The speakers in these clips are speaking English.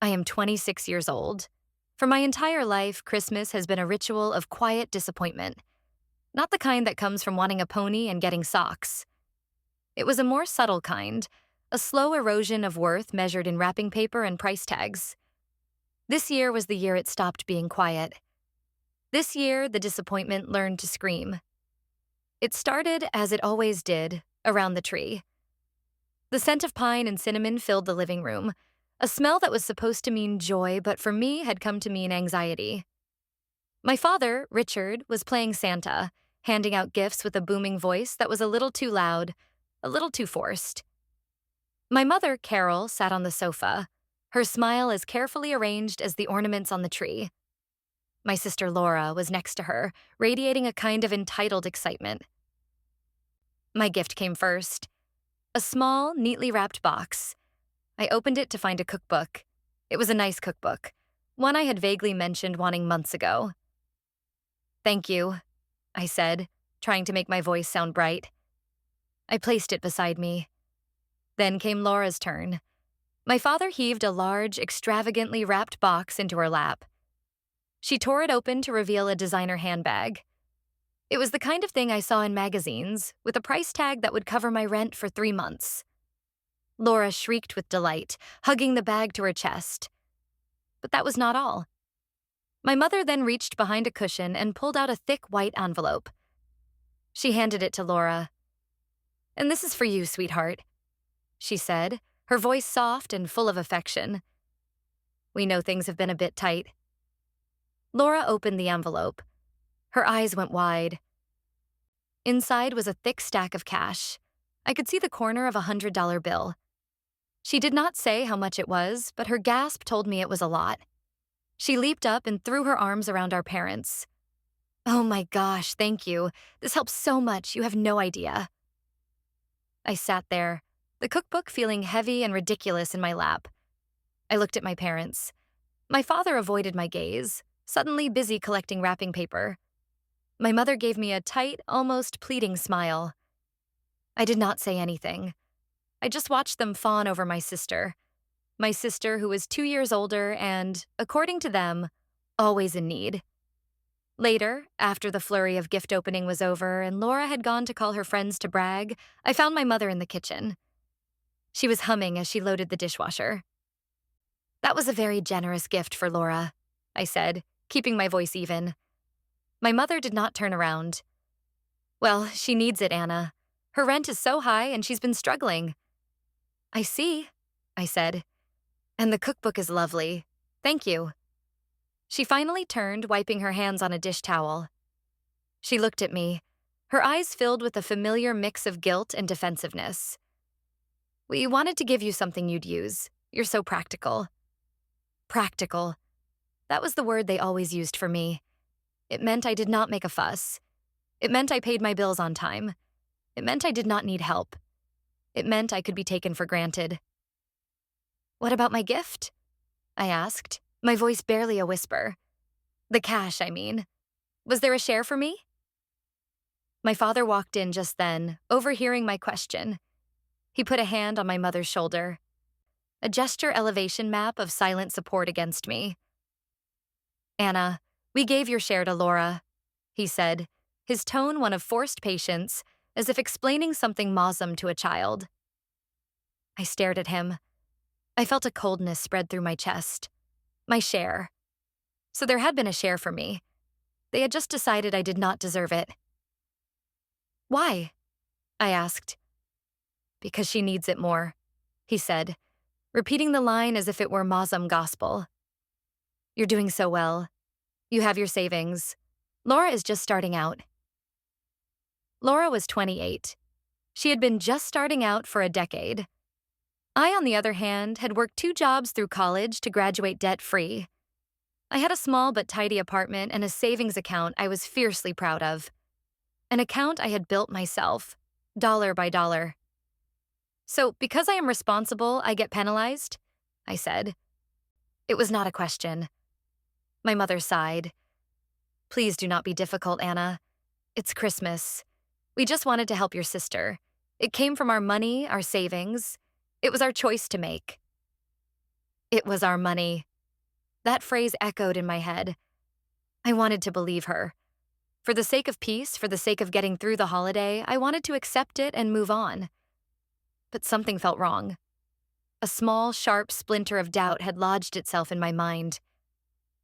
I am 26 years old. For my entire life, Christmas has been a ritual of quiet disappointment, not the kind that comes from wanting a pony and getting socks. It was a more subtle kind, a slow erosion of worth measured in wrapping paper and price tags. This year was the year it stopped being quiet. This year, the disappointment learned to scream. It started, as it always did, around the tree. The scent of pine and cinnamon filled the living room, a smell that was supposed to mean joy, but for me had come to mean anxiety. My father, Richard, was playing Santa, handing out gifts with a booming voice that was a little too loud, a little too forced. My mother, Carol, sat on the sofa, her smile as carefully arranged as the ornaments on the tree. My sister Laura was next to her, radiating a kind of entitled excitement. My gift came first. A small, neatly wrapped box. I opened it to find a cookbook. It was a nice cookbook, one I had vaguely mentioned wanting months ago. "Thank you," I said, trying to make my voice sound bright. I placed it beside me. Then came Laura's turn. My father heaved a large, extravagantly wrapped box into her lap. She tore it open to reveal a designer handbag. It was the kind of thing I saw in magazines, with a price tag that would cover my rent for 3 months. Laura shrieked with delight, hugging the bag to her chest. But that was not all. My mother then reached behind a cushion and pulled out a thick white envelope. She handed it to Laura. "And this is for you, sweetheart," she said, her voice soft and full of affection. "We know things have been a bit tight." Laura opened the envelope. Her eyes went wide. Inside was a thick stack of cash. I could see the corner of a $100 bill. She did not say how much it was, but her gasp told me it was a lot. She leaped up and threw her arms around our parents. "Oh my gosh, thank you. This helps so much, you have no idea." I sat there, the cookbook feeling heavy and ridiculous in my lap. I looked at my parents. My father avoided my gaze, suddenly busy collecting wrapping paper. My mother gave me a tight, almost pleading smile. I did not say anything. I just watched them fawn over my sister who was 2 years older and, according to them, always in need. Later, after the flurry of gift opening was over and Laura had gone to call her friends to brag, I found my mother in the kitchen. She was humming as she loaded the dishwasher. "That was a very generous gift for Laura," I said, keeping my voice even. My mother did not turn around. "Well, she needs it, Anna. Her rent is so high and she's been struggling." "I see," I said. "And the cookbook is lovely. Thank you." She finally turned, wiping her hands on a dish towel. She looked at me, her eyes filled with a familiar mix of guilt and defensiveness. "We wanted to give you something you'd use. You're so practical." Practical. That was the word they always used for me. It meant I did not make a fuss. It meant I paid my bills on time. It meant I did not need help. It meant I could be taken for granted. "What about my gift?" I asked, my voice barely a whisper. "The cash, I mean. Was there a share for me?" My father walked in just then, overhearing my question. He put a hand on my mother's shoulder. A gesture elevation map of silent support against me. "Anna, we gave your share to Laura," he said, his tone one of forced patience, as if explaining something Muslim to a child. I stared at him. I felt a coldness spread through my chest. My share. So there had been a share for me. They had just decided I did not deserve it. "Why?" I asked. "Because she needs it more," he said, repeating the line as if it were Muslim gospel. "You're doing so well. You have your savings. Laura is just starting out." Laura was 28. She had been just starting out for a decade. I, on the other hand, had worked 2 jobs through college to graduate debt-free. I had a small but tidy apartment and a savings account I was fiercely proud of. An account I had built myself, dollar by dollar. "So, because I am responsible, I get penalized?" I said. It was not a question. My mother sighed. "Please do not be difficult, Anna. It's Christmas. We just wanted to help your sister. It came from our money, our savings. It was our choice to make." It was our money. That phrase echoed in my head. I wanted to believe her. For the sake of peace, for the sake of getting through the holiday, I wanted to accept it and move on. But something felt wrong. A small, sharp splinter of doubt had lodged itself in my mind.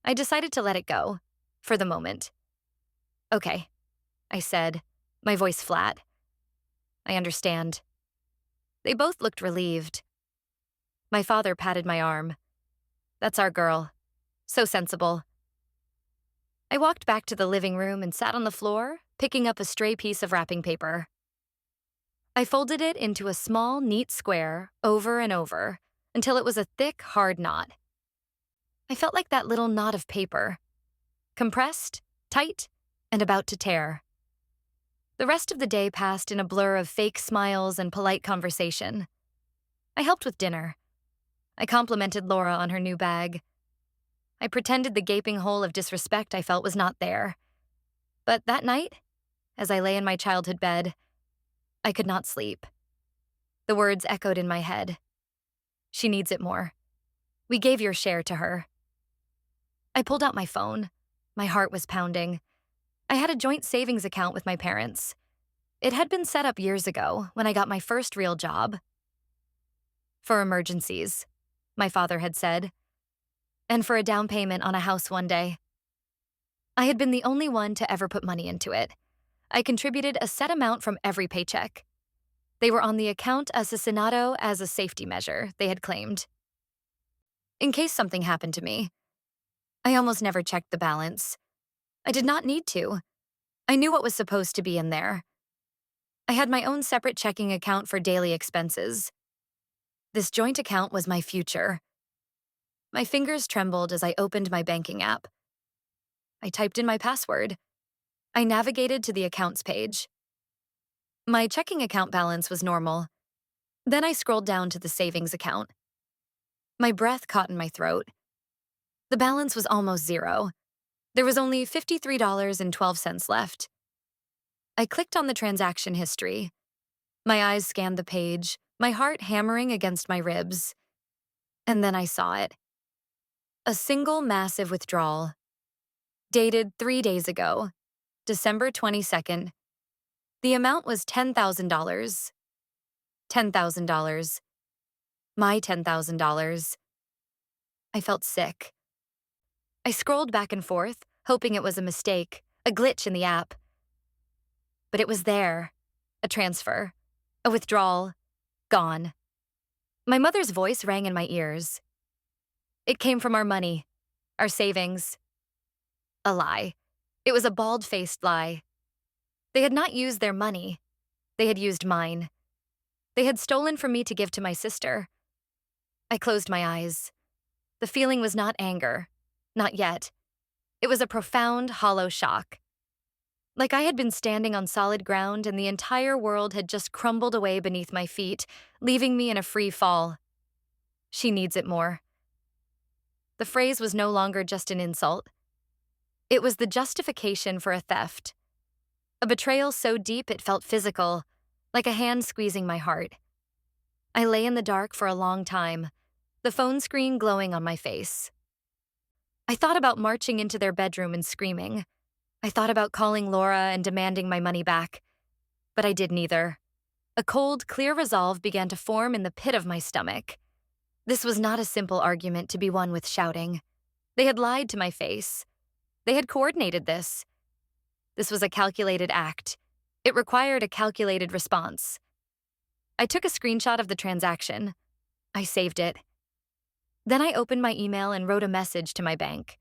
I decided to let it go, for the moment. Okay, I said, my voice flat. I understand. They both looked relieved. My father patted my arm. That's our girl. So sensible. I walked back to the living room and sat on the floor, picking up a stray piece of wrapping paper. I folded it into a small, neat square, over and over, until it was a thick, hard knot. I felt like that little knot of paper. Compressed, tight, and about to tear. The rest of the day passed in a blur of fake smiles and polite conversation. I helped with dinner. I complimented Laura on her new bag. I pretended the gaping hole of disrespect I felt was not there. But that night, as I lay in my childhood bed, I could not sleep. The words echoed in my head. She needs it more. We gave your share to her. I pulled out my phone. My heart was pounding. I had a joint savings account with my parents. It had been set up years ago when I got my first real job. For emergencies, my father had said, and for a down payment on a house one day. I had been the only one to ever put money into it. I contributed a set amount from every paycheck. They were on the account asesinato as a safety measure, they had claimed. In case something happened to me. I almost never checked the balance. I did not need to. I knew what was supposed to be in there. I had my own separate checking account for daily expenses. This joint account was my future. My fingers trembled as I opened my banking app. I typed in my password. I navigated to the accounts page. My checking account balance was normal. Then I scrolled down to the savings account. My breath caught in my throat. The balance was almost zero. There was only $53.12 left. I clicked on the transaction history. My eyes scanned the page, my heart hammering against my ribs. And then I saw it. A single massive withdrawal. Dated 3 days ago, December 22nd. The amount was $10,000. $10,000. My $10,000. I felt sick. I scrolled back and forth, hoping it was a mistake, a glitch in the app. But it was there. A transfer. A withdrawal. Gone. My mother's voice rang in my ears. It came from our money. Our savings. A lie. It was a bald-faced lie. They had not used their money. They had used mine. They had stolen from me to give to my sister. I closed my eyes. The feeling was not anger. Not yet. It was a profound, hollow shock. Like I had been standing on solid ground and the entire world had just crumbled away beneath my feet, leaving me in a free fall. She needs it more. The phrase was no longer just an insult. It was the justification for a theft. A betrayal so deep it felt physical, like a hand squeezing my heart. I lay in the dark for a long time, the phone screen glowing on my face. I thought about marching into their bedroom and screaming. I thought about calling Laura and demanding my money back. But I did neither. A cold, clear resolve began to form in the pit of my stomach. This was not a simple argument to be won with shouting. They had lied to my face. They had coordinated this. This was a calculated act. It required a calculated response. I took a screenshot of the transaction. I saved it. Then I opened my email and wrote a message to my bank.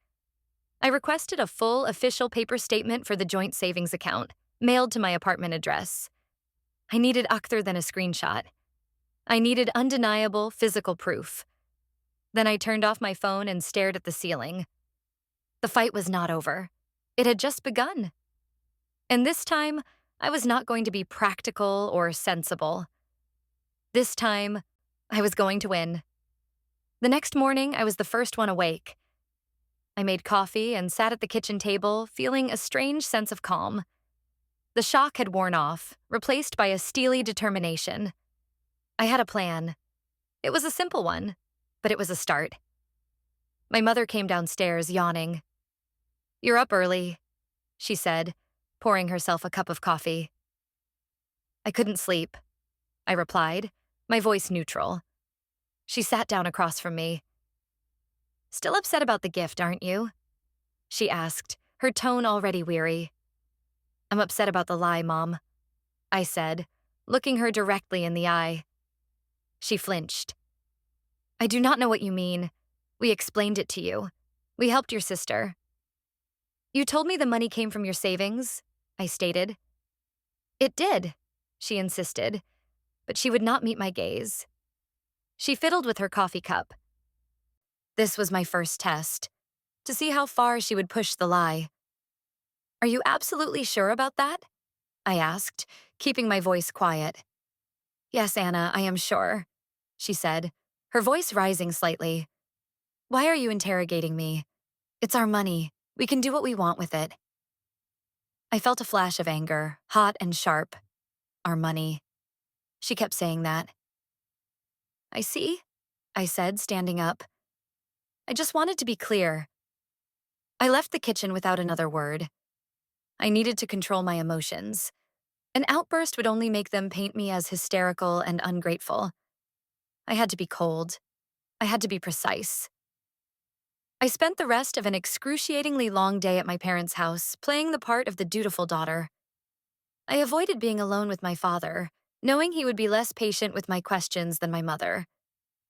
I requested a full official paper statement for the joint savings account, mailed to my apartment address. I needed other than a screenshot. I needed undeniable physical proof. Then I turned off my phone and stared at the ceiling. The fight was not over. It had just begun. And this time, I was not going to be practical or sensible. This time, I was going to win. The next morning, I was the first one awake. I made coffee and sat at the kitchen table, feeling a strange sense of calm. The shock had worn off, replaced by a steely determination. I had a plan. It was a simple one, but it was a start. My mother came downstairs, yawning. "You're up early," she said, pouring herself a cup of coffee. "I couldn't sleep," I replied, my voice neutral. She sat down across from me. "Still upset about the gift, aren't you?" she asked, her tone already weary. "I'm upset about the lie, Mom," I said, looking her directly in the eye. She flinched. "I do not know what you mean. We explained it to you. We helped your sister." "You told me the money came from your savings," I stated. "It did," she insisted, but she would not meet my gaze. She fiddled with her coffee cup. This was my first test, to see how far she would push the lie. "Are you absolutely sure about that?" I asked, keeping my voice quiet. "Yes, Anna, I am sure," she said, her voice rising slightly. "Why are you interrogating me? It's our money. We can do what we want with it." I felt a flash of anger, hot and sharp. "Our money." She kept saying that. "I see," I said, standing up. "I just wanted to be clear." I left the kitchen without another word. I needed to control my emotions. An outburst would only make them paint me as hysterical and ungrateful. I had to be cold. I had to be precise. I spent the rest of an excruciatingly long day at my parents' house, playing the part of the dutiful daughter. I avoided being alone with my father, knowing he would be less patient with my questions than my mother.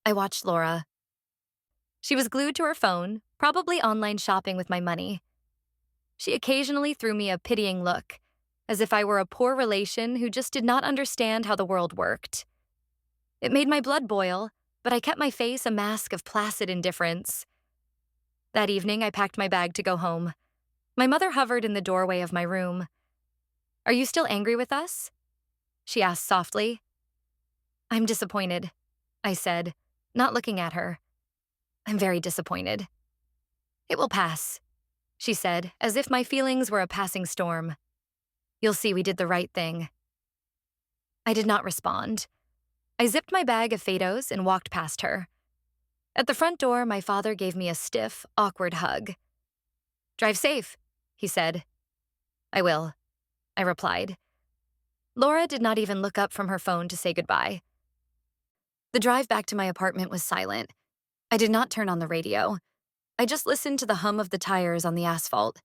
I watched Laura. She was glued to her phone, probably online shopping with my money. She occasionally threw me a pitying look, as if I were a poor relation who just did not understand how the world worked. It made my blood boil, but I kept my face a mask of placid indifference. That evening, I packed my bag to go home. My mother hovered in the doorway of my room. "Are you still angry with us?" she asked softly. "I'm disappointed," I said, not looking at her. "I'm very disappointed." "It will pass," she said, as if my feelings were a passing storm. "You'll see we did the right thing." I did not respond. I zipped my bag of Fados and walked past her. At the front door, my father gave me a stiff, awkward hug. "Drive safe," he said. "I will," I replied. Laura did not even look up from her phone to say goodbye. The drive back to my apartment was silent. I did not turn on the radio. I just listened to the hum of the tires on the asphalt.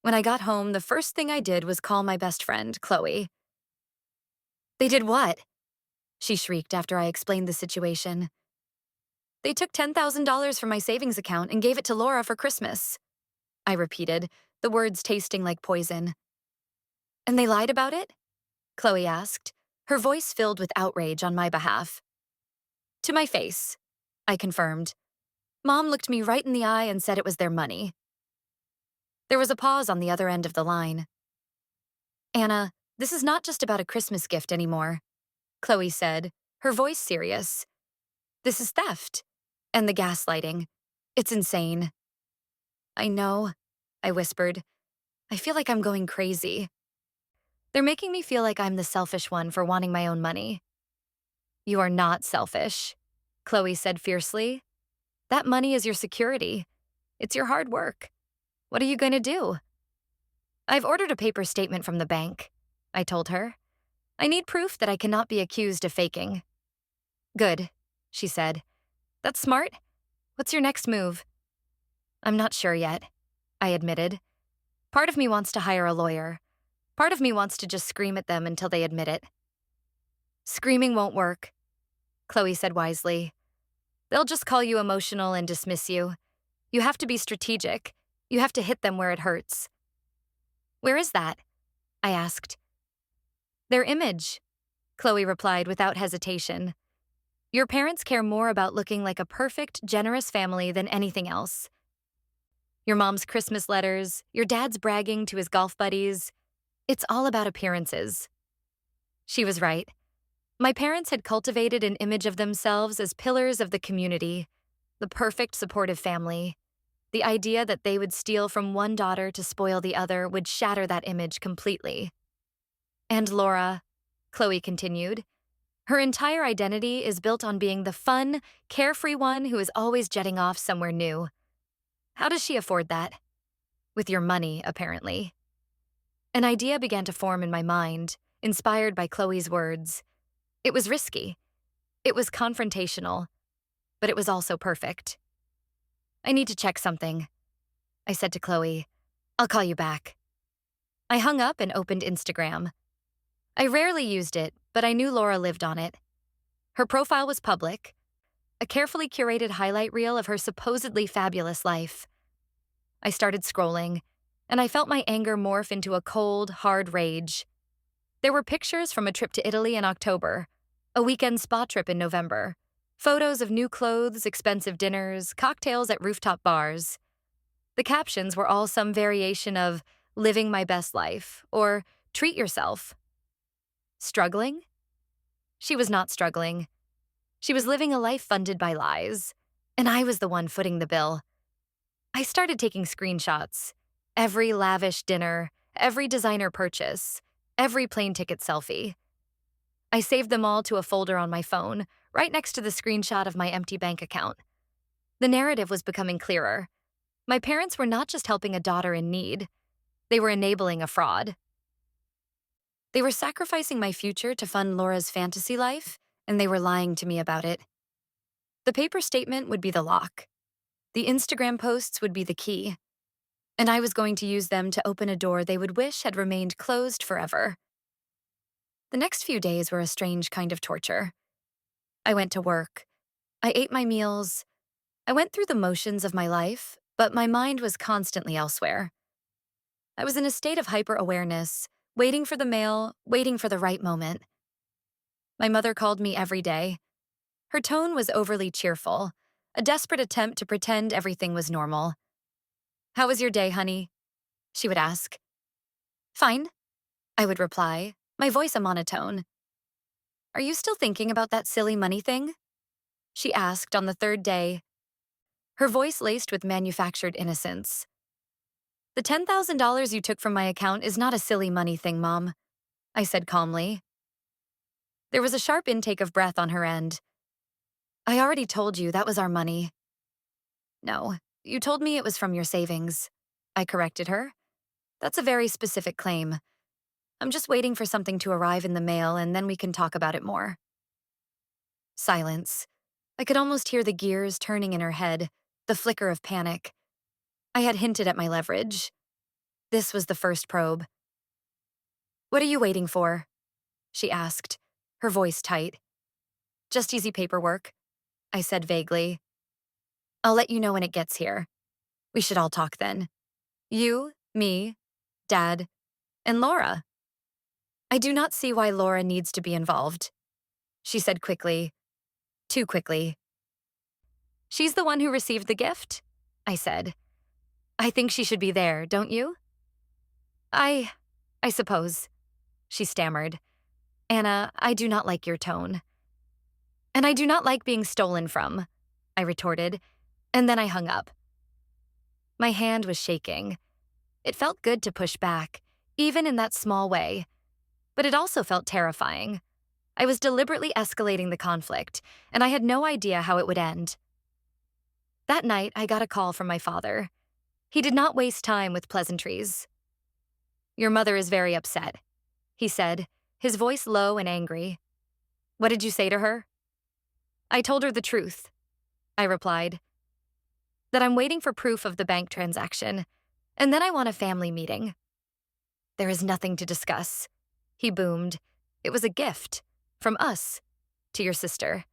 When I got home, the first thing I did was call my best friend, Chloe. "They did what?" she shrieked after I explained the situation. "They took $10,000 from my savings account and gave it to Laura for Christmas," I repeated, the words tasting like poison. "And they lied about it?" Chloe asked, her voice filled with outrage on my behalf. "To my face," I confirmed. "Mom looked me right in the eye and said it was their money." There was a pause on the other end of the line. "Anna, this is not just about a Christmas gift anymore," Chloe said, her voice serious. "This is theft. And the gaslighting. It's insane." "I know," I whispered. "I feel like I'm going crazy. They're making me feel like I'm the selfish one for wanting my own money." "You are not selfish," Chloe said fiercely. "That money is your security. It's your hard work. What are you going to do?" "I've ordered a paper statement from the bank," I told her. "I need proof that I cannot be accused of faking." "Good," she said. "That's smart. What's your next move?" "I'm not sure yet," I admitted. "Part of me wants to hire a lawyer. Part of me wants to just scream at them until they admit it." "Screaming won't work," Chloe said wisely. "They'll just call you emotional and dismiss you. You have to be strategic. You have to hit them where it hurts." "Where is that?" I asked. "Their image," Chloe replied without hesitation. "Your parents care more about looking like a perfect, generous family than anything else. Your mom's Christmas letters, your dad's bragging to his golf buddies. It's all about appearances." She was right. My parents had cultivated an image of themselves as pillars of the community, the perfect supportive family. The idea that they would steal from one daughter to spoil the other would shatter that image completely. "And Laura," Chloe continued, Her entire identity is built on being the fun, carefree one who is always jetting off somewhere new. How does she afford that? With your money, apparently. An idea began to form in my mind, inspired by Chloe's words. It was risky. It was confrontational, but it was also perfect. I need to check something, I said to Chloe. I'll call you back. I hung up and opened Instagram. I rarely used it, but I knew Laura lived on it. Her profile was public, a carefully curated highlight reel of her supposedly fabulous life. I started scrolling, and I felt my anger morph into a cold, hard rage. There were pictures from a trip to Italy in October, a weekend spa trip in November, photos of new clothes, expensive dinners, cocktails at rooftop bars. The captions were all some variation of living my best life or treat yourself. Struggling? She was not struggling. She was living a life funded by lies, and I was the one footing the bill. I started taking screenshots. Every lavish dinner, every designer purchase, every plane ticket selfie. I saved them all to a folder on my phone, right next to the screenshot of my empty bank account. The narrative was becoming clearer. My parents were not just helping a daughter in need. They were enabling a fraud. They were sacrificing my future to fund Laura's fantasy life, and they were lying to me about it. The paper statement would be the lock. The Instagram posts would be the key. And I was going to use them to open a door they would wish had remained closed forever. The next few days were a strange kind of torture. I went to work. I ate my meals. I went through the motions of my life, but my mind was constantly elsewhere. I was in a state of hyper-awareness, waiting for the mail, waiting for the right moment. My mother called me every day. Her tone was overly cheerful, a desperate attempt to pretend everything was normal. "How was your day, honey?" she would ask. "Fine," I would reply, my voice a monotone. "Are you still thinking about that silly money thing?" she asked on the third day, her voice laced with manufactured innocence. "The $10,000 you took from my account is not a silly money thing, Mom," I said calmly. There was a sharp intake of breath on her end. "I already told you that was our money." "No, you told me it was from your savings," I corrected her. "That's a very specific claim. I'm just waiting for something to arrive in the mail and then we can talk about it more." Silence. I could almost hear the gears turning in her head, the flicker of panic. I had hinted at my leverage. This was the first probe. "What are you waiting for?" she asked, her voice tight. "Just easy paperwork," I said vaguely. "I'll let you know when it gets here. We should all talk then. You, me, Dad, and Laura." "I do not see why Laura needs to be involved," she said quickly. Too quickly. "She's the one who received the gift?" I said. "I think she should be there, don't you?" I suppose," she stammered. "Anna, I do not like your tone." "And I do not like being stolen from," I retorted, and then I hung up. My hand was shaking. It felt good to push back, even in that small way, but it also felt terrifying. I was deliberately escalating the conflict, and I had no idea how it would end. That night, I got a call from my father. He did not waste time with pleasantries. "Your mother is very upset," he said, his voice low and angry. "What did you say to her?" "I told her the truth," I replied. "That I'm waiting for proof of the bank transaction, and then I want a family meeting." "There is nothing to discuss," he boomed. "It was a gift, from us, to your sister.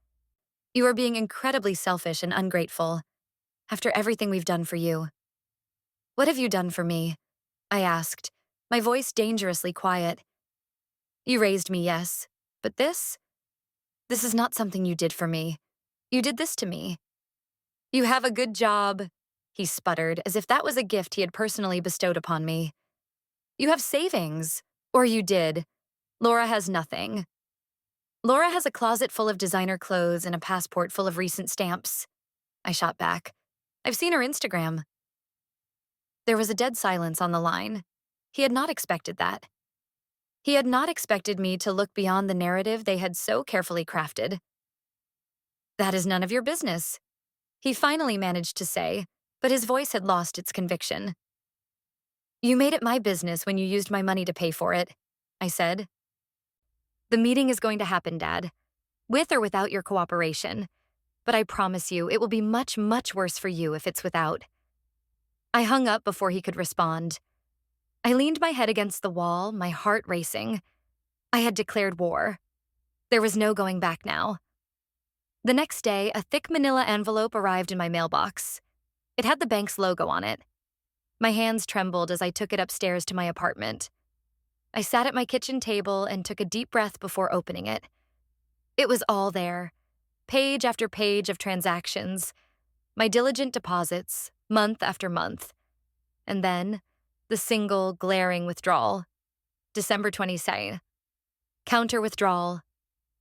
You are being incredibly selfish and ungrateful, after everything we've done for you." "What have you done for me?" I asked, my voice dangerously quiet. "You raised me, yes, but this is not something you did for me. You did this to me." "You have a good job," he sputtered, as if that was a gift he had personally bestowed upon me. "You have savings, or you did. Laura has nothing." "Laura has a closet full of designer clothes and a passport full of recent stamps," I shot back. "I've seen her Instagram." There was a dead silence on the line. He had not expected that. He had not expected me to look beyond the narrative they had so carefully crafted. "That is none of your business," he finally managed to say, but his voice had lost its conviction. "You made it my business when you used my money to pay for it," I said. "The meeting is going to happen, Dad, with or without your cooperation, but I promise you it will be much, much worse for you if it's without." I hung up before he could respond. I leaned my head against the wall, my heart racing. I had declared war. There was no going back now. The next day, a thick manila envelope arrived in my mailbox. It had the bank's logo on it. My hands trembled as I took it upstairs to my apartment. I sat at my kitchen table and took a deep breath before opening it. It was all there, page after page of transactions, my diligent deposits, month after month. And then, the single, glaring withdrawal. December 22nd. Counter withdrawal.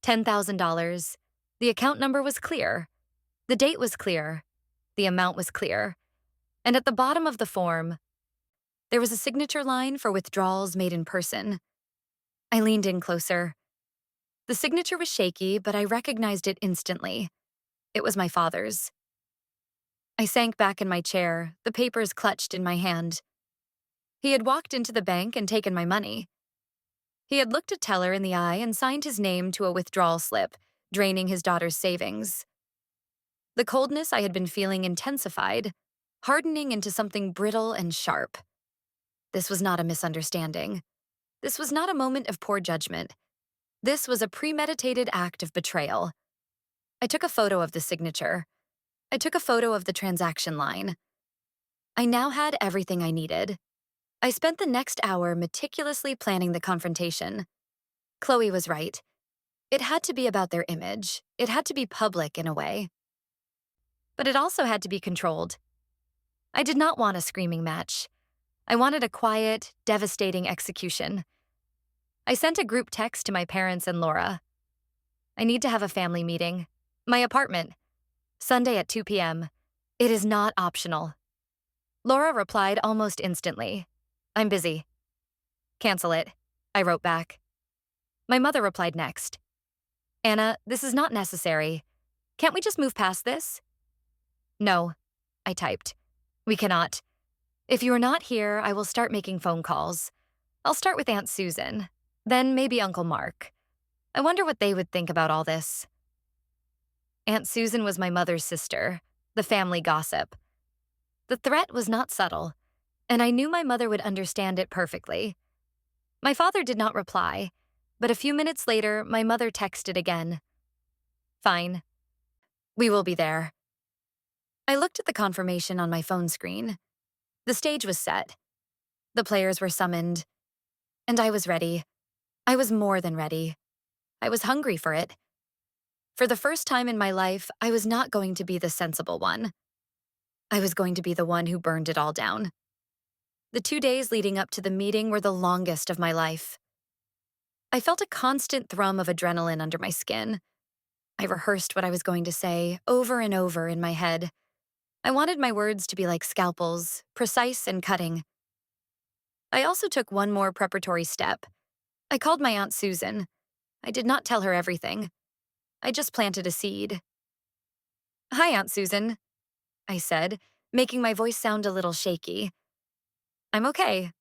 $10,000. The account number was clear. The date was clear. The amount was clear. And at the bottom of the form, there was a signature line for withdrawals made in person. I leaned in closer. The signature was shaky, but I recognized it instantly. It was my father's. I sank back in my chair, the papers clutched in my hand. He had walked into the bank and taken my money. He had looked a teller in the eye and signed his name to a withdrawal slip, draining his daughter's savings. The coldness I had been feeling intensified, hardening into something brittle and sharp. This was not a misunderstanding. This was not a moment of poor judgment. This was a premeditated act of betrayal. I took a photo of the signature. I took a photo of the transaction line. I now had everything I needed. I spent the next hour meticulously planning the confrontation. Chloe was right. It had to be about their image. It had to be public in a way. But it also had to be controlled. I did not want a screaming match. I wanted a quiet, devastating execution. I sent a group text to my parents and Laura. "I need to have a family meeting. My apartment. Sunday at 2 p.m. It is not optional." Laura replied almost instantly. "I'm busy." "Cancel it," I wrote back. My mother replied next. "Anna, this is not necessary. Can't we just move past this?" "No," I typed. "We cannot. If you are not here, I will start making phone calls. I'll start with Aunt Susan, then maybe Uncle Mark. I wonder what they would think about all this." Aunt Susan was my mother's sister, the family gossip. The threat was not subtle, and I knew my mother would understand it perfectly. My father did not reply, but a few minutes later, my mother texted again. "Fine. We will be there." I looked at the confirmation on my phone screen. The stage was set. The players were summoned. And I was ready. I was more than ready. I was hungry for it. For the first time in my life, I was not going to be the sensible one. I was going to be the one who burned it all down. The 2 days leading up to the meeting were the longest of my life. I felt a constant thrum of adrenaline under my skin. I rehearsed what I was going to say over and over in my head. I wanted my words to be like scalpels, precise and cutting. I also took one more preparatory step. I called my Aunt Susan. I did not tell her everything. I just planted a seed. "Hi, Aunt Susan," I said, making my voice sound a little shaky. "I'm okay.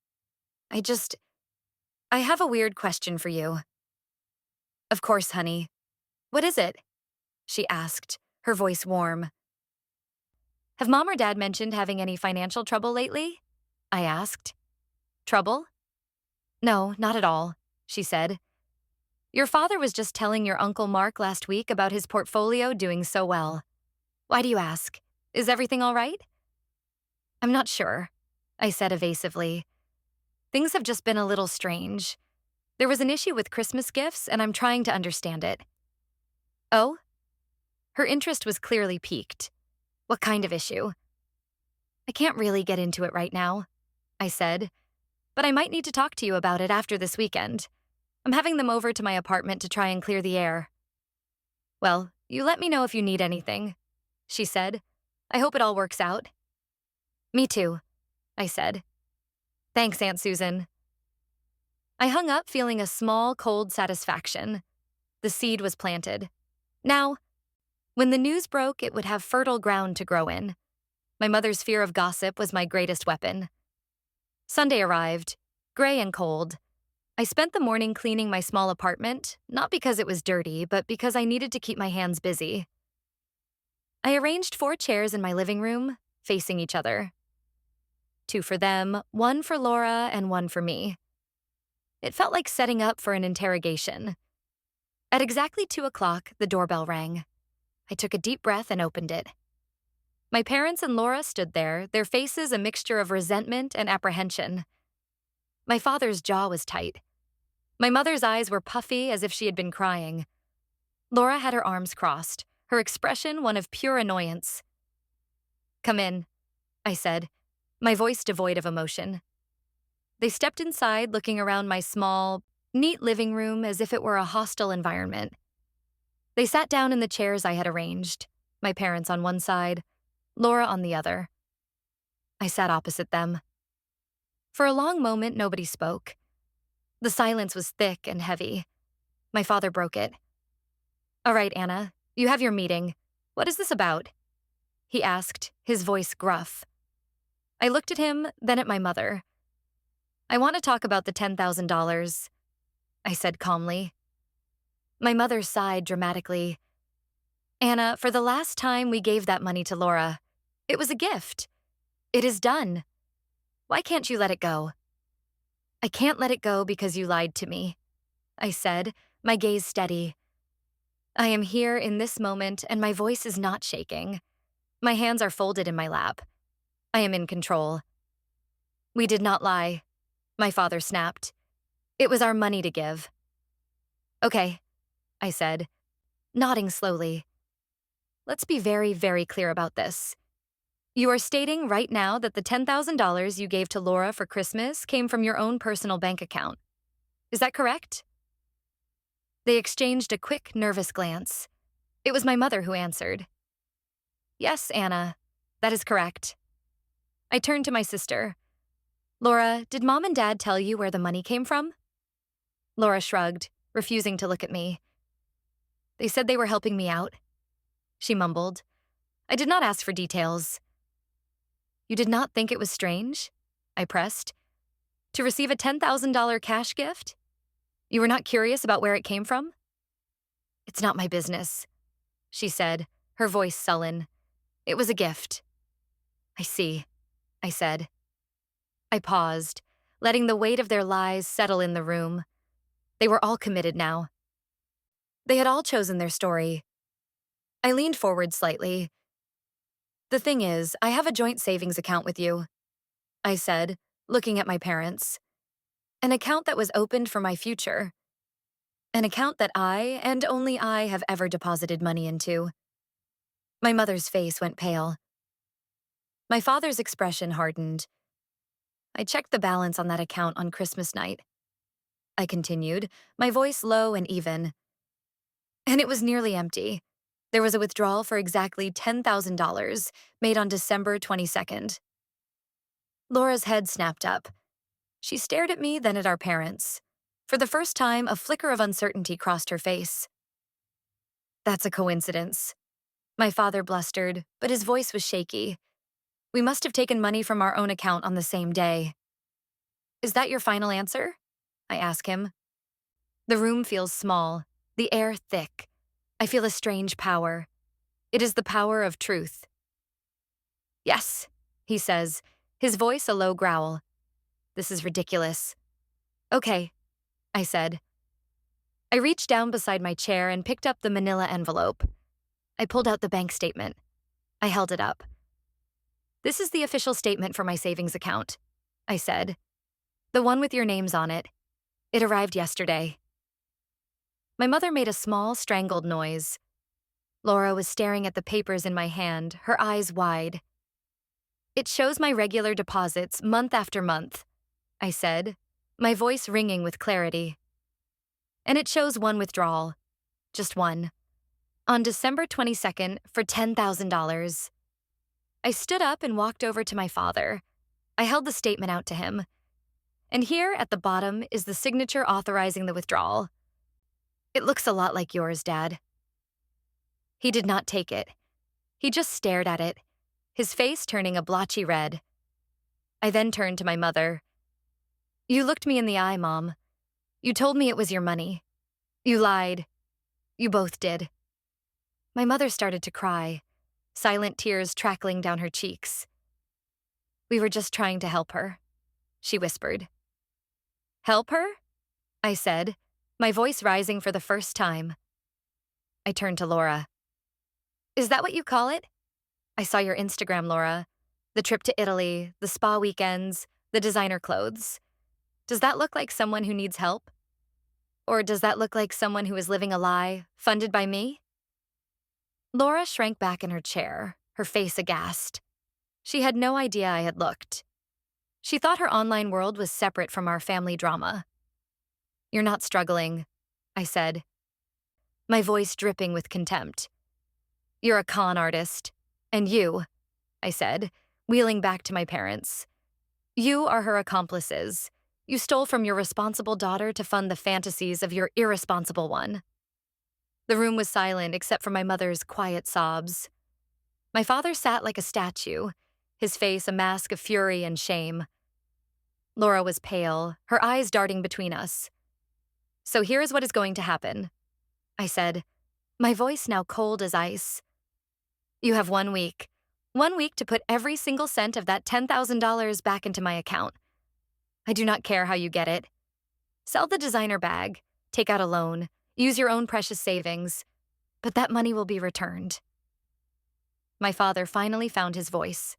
I have a weird question for you." "Of course, honey. What is it?" she asked, her voice warm. "Have Mom or Dad mentioned having any financial trouble lately?" I asked. "Trouble?" "No, not at all," she said. "Your father was just telling your Uncle Mark last week about his portfolio doing so well. Why do you ask? Is everything all right?" "I'm not sure," I said evasively. "Things have just been a little strange. There was an issue with Christmas gifts, and I'm trying to understand it." "Oh?" Her interest was clearly piqued. "What kind of issue?" "I can't really get into it right now," I said, "but I might need to talk to you about it after this weekend. I'm having them over to my apartment to try and clear the air." "Well, you let me know if you need anything," she said. "I hope it all works out." "Me too," I said. "Thanks, Aunt Susan." I hung up feeling a small, cold satisfaction. The seed was planted. Now, when the news broke, it would have fertile ground to grow in. My mother's fear of gossip was my greatest weapon. Sunday arrived, gray and cold. I spent the morning cleaning my small apartment, not because it was dirty, but because I needed to keep my hands busy. I arranged 4 chairs in my living room, facing each other. 2 for them, 1 for Laura, and 1 for me. It felt like setting up for an interrogation. At exactly 2 o'clock, the doorbell rang. I took a deep breath and opened it. My parents and Laura stood there, their faces a mixture of resentment and apprehension. My father's jaw was tight. My mother's eyes were puffy as if she had been crying. Laura had her arms crossed, her expression one of pure annoyance. "Come in," I said, my voice devoid of emotion. They stepped inside, looking around my small, neat living room as if it were a hostile environment. They sat down in the chairs I had arranged, my parents on one side, Laura on the other. I sat opposite them. For a long moment, nobody spoke. The silence was thick and heavy. My father broke it. "All right, Anna, you have your meeting. What is this about?" he asked, his voice gruff. I looked at him, then at my mother. "I want to talk about the $10,000, I said calmly. My mother sighed dramatically. "Anna, for the last time we gave that money to Laura. It was a gift. It is done. Why can't you let it go?" "I can't let it go because you lied to me," I said, my gaze steady. I am here in this moment, and my voice is not shaking. My hands are folded in my lap. I am in control. "We did not lie," my father snapped. "It was our money to give." "Okay," I said, nodding slowly. "Let's be very, very clear about this. You are stating right now that the $10,000 you gave to Laura for Christmas came from your own personal bank account. Is that correct?" They exchanged a quick, nervous glance. It was my mother who answered. "Yes, Anna, that is correct." I turned to my sister. "Laura, did Mom and Dad tell you where the money came from?" Laura shrugged, refusing to look at me. "They said they were helping me out," she mumbled. "I did not ask for details." "You did not think it was strange?" I pressed. "To receive a $10,000 cash gift? You were not curious about where it came from?" "It's not my business," she said, her voice sullen. "It was a gift." "I see," I said. I paused, letting the weight of their lies settle in the room. They were all committed now. They had all chosen their story. I leaned forward slightly. "The thing is, I have a joint savings account with you," I said, looking at my parents. "An account that was opened for my future. An account that I, and only I, have ever deposited money into." My mother's face went pale. My father's expression hardened. "I checked the balance on that account on Christmas night," I continued, my voice low and even. "And it was nearly empty. There was a withdrawal for exactly $10,000 made on December 22nd. Laura's head snapped up. She stared at me, then at our parents. For the first time, a flicker of uncertainty crossed her face. "That's a coincidence," my father blustered, but his voice was shaky. "We must have taken money from our own account on the same day." "Is that your final answer?" I ask him. The room feels small, the air thick. I feel a strange power. It is the power of truth. "Yes," he says, his voice a low growl. "This is ridiculous." "Okay," I said. I reached down beside my chair and picked up the manila envelope. I pulled out the bank statement. I held it up. "This is the official statement for my savings account," I said. "The one with your names on it. It arrived yesterday." My mother made a small, strangled noise. Laura was staring at the papers in my hand, her eyes wide. "It shows my regular deposits month after month," I said, my voice ringing with clarity. "And it shows one withdrawal. Just one. On December 22nd for $10,000. I stood up and walked over to my father. I held the statement out to him. And here at the bottom is the signature authorizing the withdrawal. It looks a lot like yours, Dad. He did not take it. He just stared at it, his face turning a blotchy red. I then turned to my mother. You looked me in the eye, Mom. You told me it was your money. You lied. You both did. My mother started to cry, silent tears trickling down her cheeks. We were just trying to help her, she whispered. Help her? I said, my voice rising for the first time. I turned to Laura. Is that what you call it? I saw your Instagram, Laura. The trip to Italy, the spa weekends, the designer clothes. Does that look like someone who needs help? Or does that look like someone who is living a lie, funded by me? Laura shrank back in her chair, her face aghast. She had no idea I had looked. She thought her online world was separate from our family drama. You're not struggling, I said, my voice dripping with contempt. You're a con artist. And you, I said, wheeling back to my parents. You are her accomplices. You stole from your responsible daughter to fund the fantasies of your irresponsible one. The room was silent except for my mother's quiet sobs. My father sat like a statue, his face a mask of fury and shame. Laura was pale, her eyes darting between us. So here is what is going to happen, I said, my voice now cold as ice. You have 1 week. 1 week to put every single cent of that $10,000 back into my account. I do not care how you get it. Sell the designer bag, take out a loan, use your own precious savings, but that money will be returned. My father finally found his voice.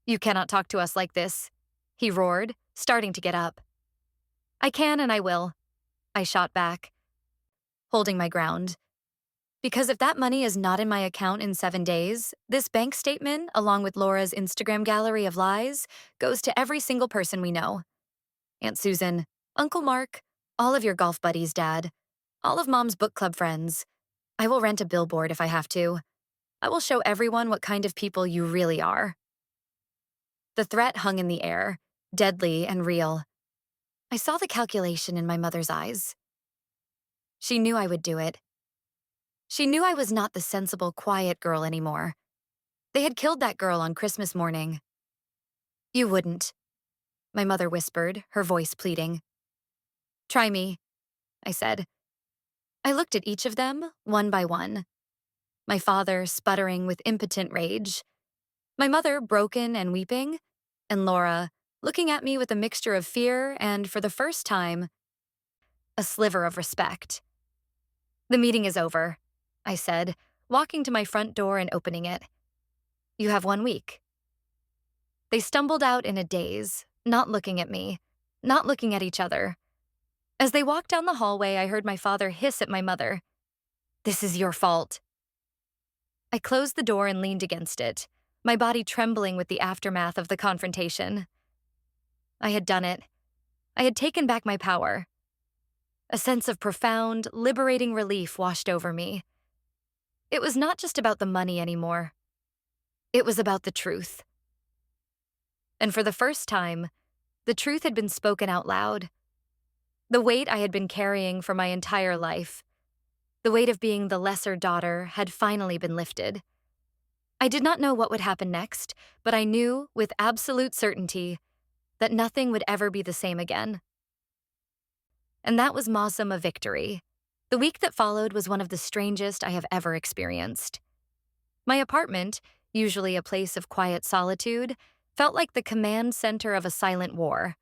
You cannot talk to us like this, he roared, starting to get up. I can and I will, I shot back, holding my ground. Because if that money is not in my account in 7 days, this bank statement, along with Laura's Instagram gallery of lies, goes to every single person we know. Aunt Susan, Uncle Mark, all of your golf buddies, Dad, all of Mom's book club friends. I will rent a billboard if I have to. I will show everyone what kind of people you really are. The threat hung in the air, deadly and real. I saw the calculation in my mother's eyes. She knew I would do it. She knew I was not the sensible, quiet girl anymore. They had killed that girl on Christmas morning. You wouldn't, my mother whispered, her voice pleading. Try me, I said. I looked at each of them, one by one. My father sputtering with impotent rage. My mother broken and weeping. And Laura looking at me with a mixture of fear and, for the first time, a sliver of respect. The meeting is over, I said, walking to my front door and opening it. You have 1 week. They stumbled out in a daze, not looking at me, not looking at each other. As they walked down the hallway, I heard my father hiss at my mother. This is your fault. I closed the door and leaned against it, my body trembling with the aftermath of the confrontation. I had done it. I had taken back my power. A sense of profound, liberating relief washed over me. It was not just about the money anymore. It was about the truth. And for the first time, the truth had been spoken out loud. The weight I had been carrying for my entire life, the weight of being the lesser daughter, had finally been lifted. I did not know what would happen next, but I knew, with absolute certainty, that nothing would ever be the same again. And that was Mawsome a victory. The week that followed was one of the strangest I have ever experienced. My apartment, usually a place of quiet solitude, felt like the command center of a silent war.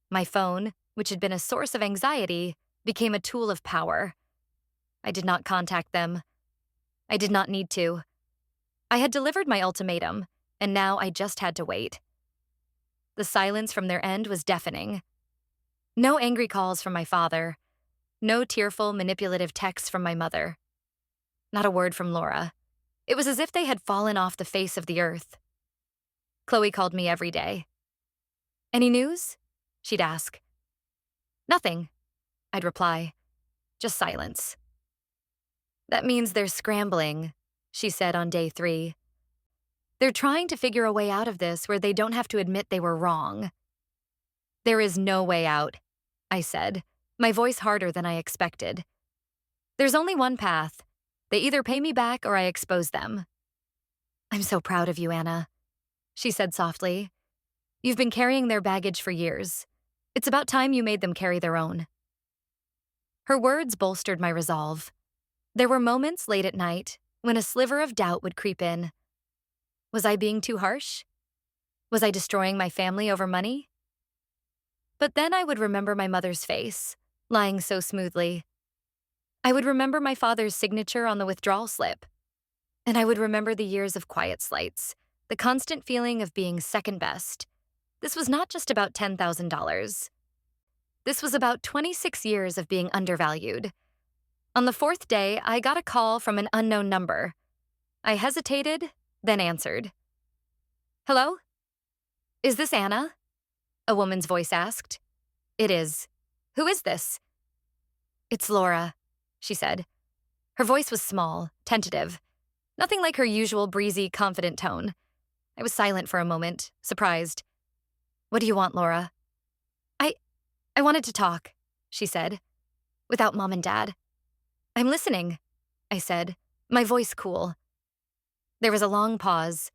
My phone, which had been a source of anxiety, became a tool of power. I did not contact them. I did not need to. I had delivered my ultimatum, and now I just had to wait. The silence from their end was deafening. No angry calls from my father. No tearful, manipulative texts from my mother. Not a word from Laura. It was as if they had fallen off the face of the earth. Chloe called me every day. Any news? She'd ask. Nothing, I'd reply. Just silence. That means they're scrambling, she said on day 3. They're trying to figure a way out of this where they don't have to admit they were wrong. There is no way out, I said, my voice harder than I expected. There's only one path. They either pay me back or I expose them. I'm so proud of you, Anna, she said softly. You've been carrying their baggage for years. It's about time you made them carry their own. Her words bolstered my resolve. There were moments late at night when a sliver of doubt would creep in. Was I being too harsh? Was I destroying my family over money? But then I would remember my mother's face, lying so smoothly. I would remember my father's signature on the withdrawal slip. And I would remember the years of quiet slights, the constant feeling of being second best. This was not just about $10,000. This was about 26 years of being undervalued. On the fourth day, I got a call from an unknown number. I hesitated, then answered. Hello? Is this Anna? A woman's voice asked. It is. Who is this? It's Laura, she said. Her voice was small, tentative. Nothing like her usual breezy, confident tone. I was silent for a moment, surprised. What do you want, Laura? I wanted to talk, she said. Without Mom and Dad. I'm listening, I said, my voice cool. There was a long pause.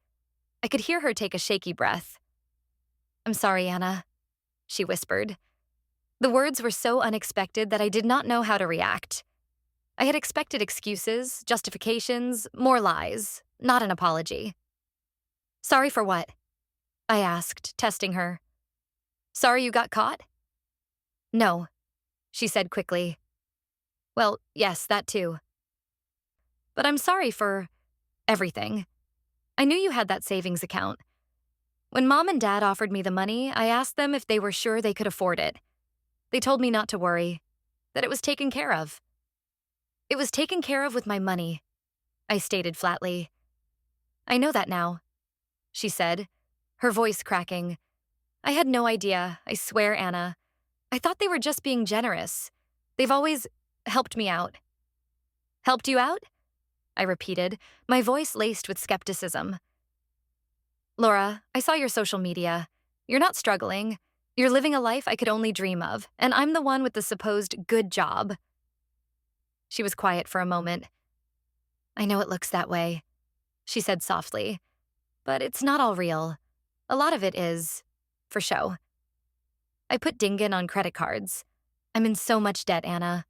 I could hear her take a shaky breath. I'm sorry, Anna, she whispered. The words were so unexpected that I did not know how to react. I had expected excuses, justifications, more lies, not an apology. Sorry for what? I asked, testing her. Sorry you got caught? No, she said quickly. Well, yes, that too. But I'm sorry for everything. I knew you had that savings account. When Mom and Dad offered me the money, I asked them if they were sure they could afford it. They told me not to worry, that it was taken care of. It was taken care of with my money, I stated flatly. I know that now, she said, her voice cracking. I had no idea, I swear, Anna. I thought they were just being generous. They've always helped me out. Helped you out? I repeated, my voice laced with skepticism. Laura, I saw your social media. You're not struggling. You're living a life I could only dream of, and I'm the one with the supposed good job. She was quiet for a moment. I know it looks that way, she said softly, but it's not all real. A lot of it is, for show. I put Dingen on credit cards. I'm in so much debt, Anna.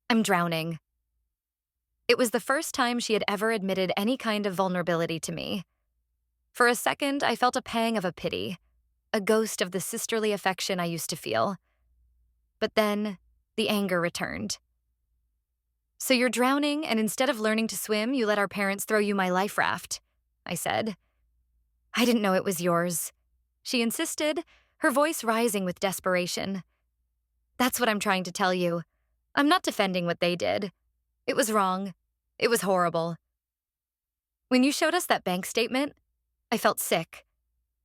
I'm drowning. It was the first time she had ever admitted any kind of vulnerability to me. For a second, I felt a pang of a pity, a ghost of the sisterly affection I used to feel. But then, the anger returned. So you're drowning, and instead of learning to swim, you let our parents throw you my life raft, I said. I didn't know it was yours, she insisted, her voice rising with desperation. That's what I'm trying to tell you. I'm not defending what they did. It was wrong. It was horrible. When you showed us that bank statement, I felt sick.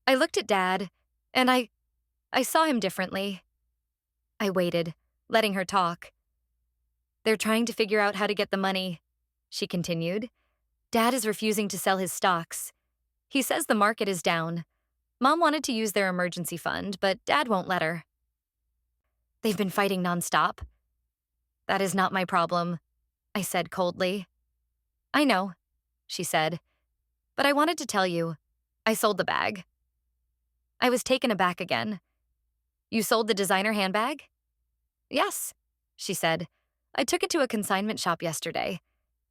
I looked at Dad, and I saw him differently. I waited, letting her talk. They're trying to figure out how to get the money, she continued. Dad is refusing to sell his stocks. He says the market is down. Mom wanted to use their emergency fund, but Dad won't let her. They've been fighting nonstop. That is not my problem, I said coldly. I know, she said, but I wanted to tell you, I sold the bag. I was taken aback again. You sold the designer handbag? Yes, she said. I took it to a consignment shop yesterday.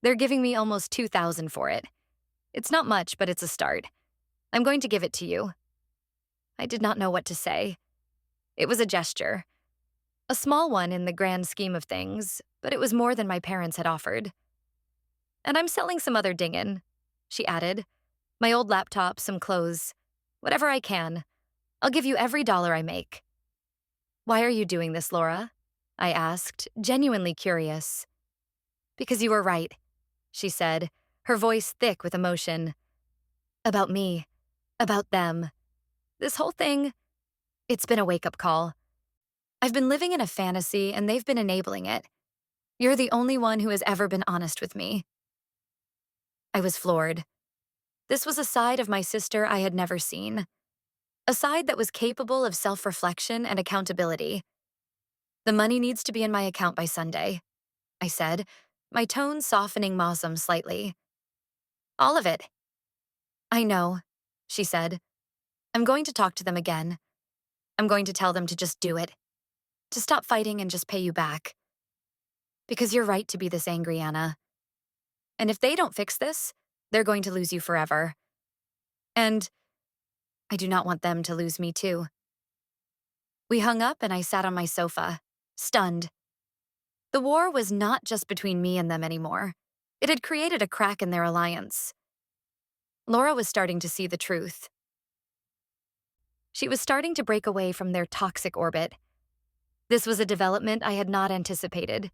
They're giving me almost $2,000 for it. It's not much, but it's a start. I'm going to give it to you. I did not know what to say. It was a gesture. A small one in the grand scheme of things, but it was more than my parents had offered. And I'm selling some other Dingen, she added. My old laptop, some clothes. Whatever I can. I'll give you every dollar I make. Why are you doing this, Laura? I asked, genuinely curious. Because you were right, she said, her voice thick with emotion. About me. About them. This whole thing, it's been a wake-up call. I've been living in a fantasy, and they've been enabling it. You're the only one who has ever been honest with me. I was floored. This was a side of my sister I had never seen. a side that was capable of self-reflection and accountability. The money needs to be in my account by Sunday, I said, my tone softening Mosum slightly. All of it. I know, she said. I'm going to talk to them again. I'm going to tell them to just do it. To stop fighting and just pay you back. Because you're right to be this angry, Anna. And if they don't fix this, they're going to lose you forever. And I do not want them to lose me too. We hung up and I sat on my sofa, stunned. The war was not just between me and them anymore. It had created a crack in their alliance. Laura was starting to see the truth. She was starting to break away from their toxic orbit. This was a development I had not anticipated.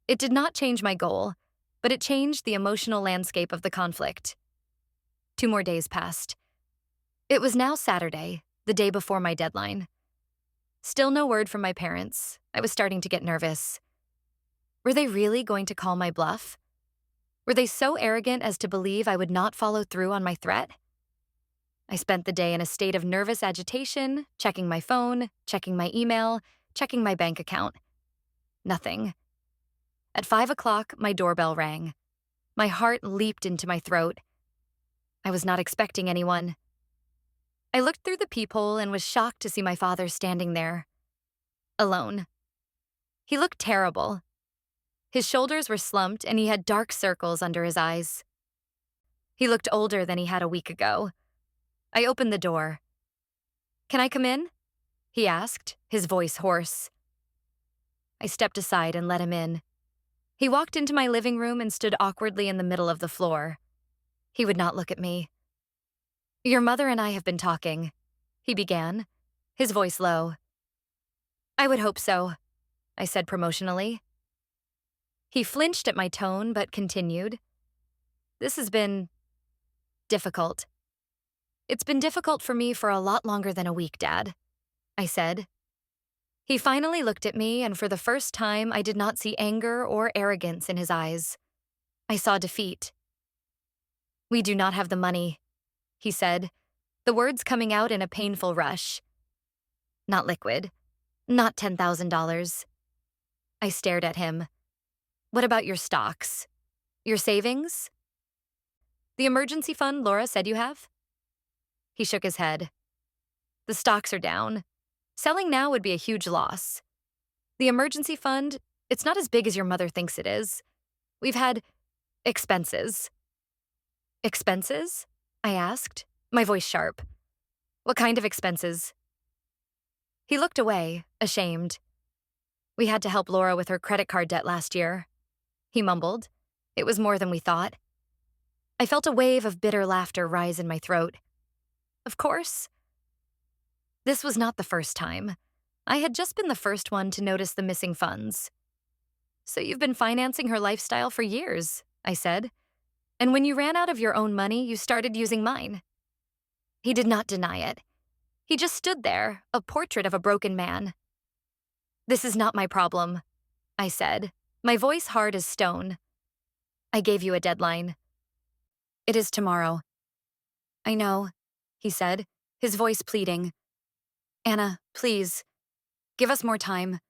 It did not change my goal, but it changed the emotional landscape of the conflict. 2 more days passed. It was now Saturday, the day before my deadline. Still no word from my parents. I was starting to get nervous. Were they really going to call my bluff? Were they so arrogant as to believe I would not follow through on my threat? I spent the day in a state of nervous agitation, checking my phone, checking my email, checking my bank account. Nothing. At 5 o'clock, my doorbell rang. My heart leaped into my throat. I was not expecting anyone. I looked through the peephole and was shocked to see my father standing there, alone. He looked terrible. His shoulders were slumped and he had dark circles under his eyes. He looked older than he had a week ago. I opened the door. "Can I come in?" he asked, his voice hoarse. I stepped aside and let him in. He walked into my living room and stood awkwardly in the middle of the floor. He would not look at me. "Your mother and I have been talking," he began, his voice low. "I would hope so," I said promotionally. He flinched at my tone but continued. "This has been difficult. It's been difficult for me for a lot longer than a week, Dad," I said. He finally looked at me, and for the first time, I did not see anger or arrogance in his eyes. I saw defeat. "We do not have the money," he said, the words coming out in a painful rush. "Not liquid. Not $10,000. I stared at him. "What about your stocks? Your savings? The emergency fund Laura said you have?" He shook his head. "The stocks are down. Selling now would be a huge loss. The emergency fund, it's not as big as your mother thinks it is. We've had expenses." "Expenses?" I asked, my voice sharp. "What kind of expenses?" He looked away, ashamed. "We had to help Laura with her credit card debt last year," he mumbled. "It was more than we thought." I felt a wave of bitter laughter rise in my throat. Of course. This was not the first time. I had just been the first one to notice the missing funds. "So you've been financing her lifestyle for years," I said. "And when you ran out of your own money, you started using mine." He did not deny it. He just stood there, a portrait of a broken man. "This is not my problem," I said, my voice hard as stone. "I gave you a deadline. It is tomorrow." "I know," he said, his voice pleading. "Anna, please, give us more time.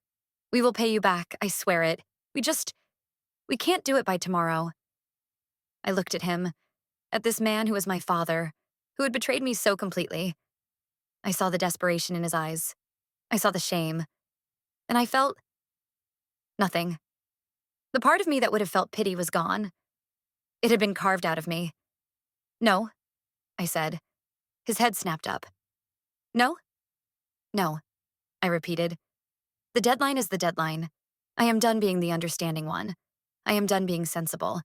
We will pay you back, I swear it. We can't do it by tomorrow." I looked at him, at this man who was my father, who had betrayed me so completely. I saw the desperation in his eyes. I saw the shame. And I felt nothing. The part of me that would have felt pity was gone. It had been carved out of me. "No," I said. His head snapped up. "No?" "No," I repeated. "The deadline is the deadline. I am done being the understanding one. I am done being sensible.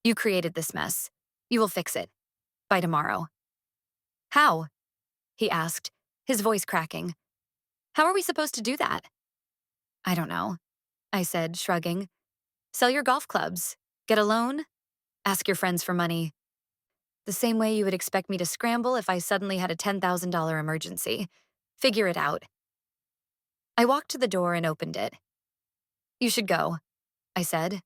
You created this mess. You will fix it. By tomorrow." "How?" he asked, his voice cracking. "How are we supposed to do that?" "I don't know," I said, shrugging. "Sell your golf clubs. Get a loan. Ask your friends for money. The same way you would expect me to scramble if I suddenly had a $10,000 emergency. Figure it out." I walked to the door and opened it. "You should go," I said.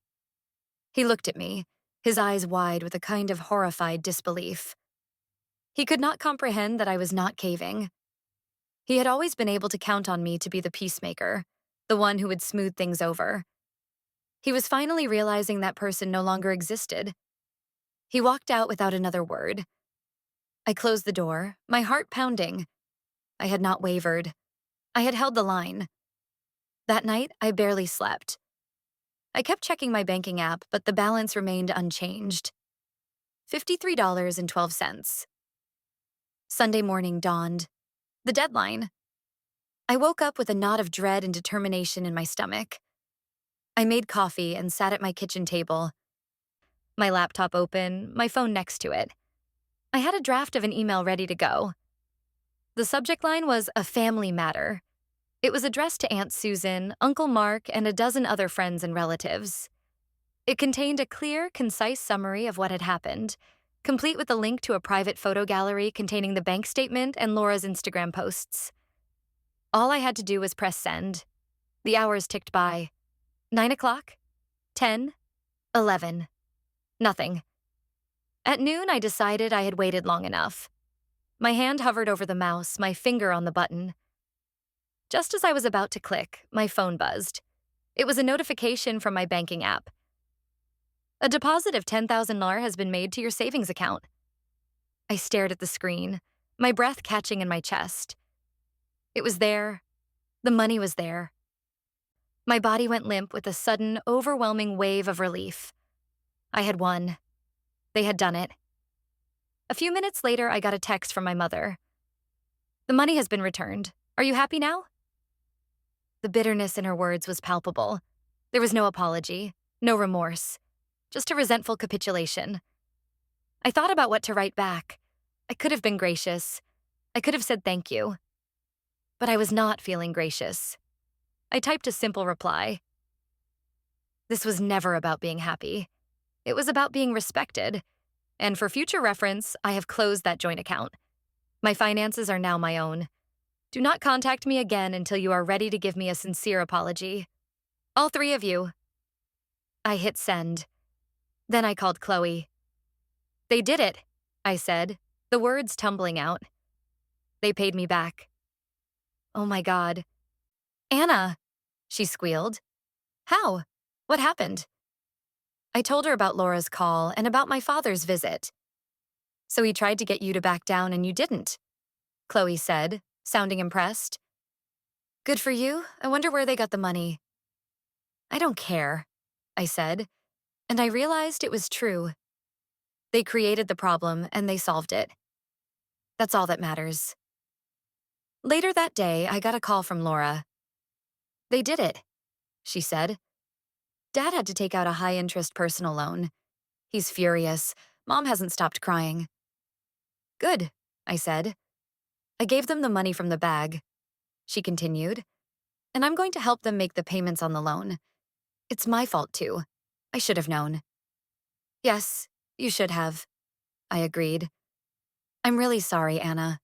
He looked at me, his eyes wide with a kind of horrified disbelief. He could not comprehend that I was not caving. He had always been able to count on me to be the peacemaker, the one who would smooth things over. He was finally realizing that person no longer existed. He walked out without another word. I closed the door, my heart pounding. I had not wavered. I had held the line. That night, I barely slept. I kept checking my banking app, but the balance remained unchanged. $53.12. Sunday morning dawned. The deadline. I woke up with a knot of dread and determination in my stomach. I made coffee and sat at my kitchen table, my laptop open, my phone next to it. I had a draft of an email ready to go. The subject line was a family matter. It was addressed to Aunt Susan, Uncle Mark, and a dozen other friends and relatives. It contained a clear, concise summary of what had happened, complete with a link to a private photo gallery containing the bank statement and Laura's Instagram posts. All I had to do was press send. The hours ticked by. 9 o'clock, 10, 11. Nothing. At noon, I decided I had waited long enough. My hand hovered over the mouse, my finger on the button. Just as I was about to click, my phone buzzed. It was a notification from my banking app. A deposit of 10,000 LAR has been made to your savings account. I stared at the screen, my breath catching in my chest. It was there. The money was there. My body went limp with a sudden, overwhelming wave of relief. I had won. They had done it. A few minutes later, I got a text from my mother. The money has been returned. Are you happy now? The bitterness in her words was palpable. There was no apology, no remorse, just a resentful capitulation. I thought about what to write back. I could have been gracious. I could have said thank you. But I was not feeling gracious. I typed a simple reply. This was never about being happy. It was about being respected. And for future reference, I have closed that joint account. My finances are now my own. Do not contact me again until you are ready to give me a sincere apology. All three of you. I hit send. Then I called Chloe. They did it, I said, the words tumbling out. They paid me back. Oh my God. Anna, she squealed. How? What happened? I told her about Laura's call and about my father's visit. So he tried to get you to back down and you didn't, Chloe said, sounding impressed. Good for you. I wonder where they got the money. I don't care, I said, and I realized it was true. They created the problem and they solved it. That's all that matters. Later that day, I got a call from Laura. They did it, she said. Dad had to take out a high-interest personal loan. He's furious. Mom hasn't stopped crying. Good, I said. I gave them the money from the bag, she continued, and I'm going to help them make the payments on the loan. It's my fault, too. I should have known. Yes, you should have, I agreed. I'm really sorry, Anna,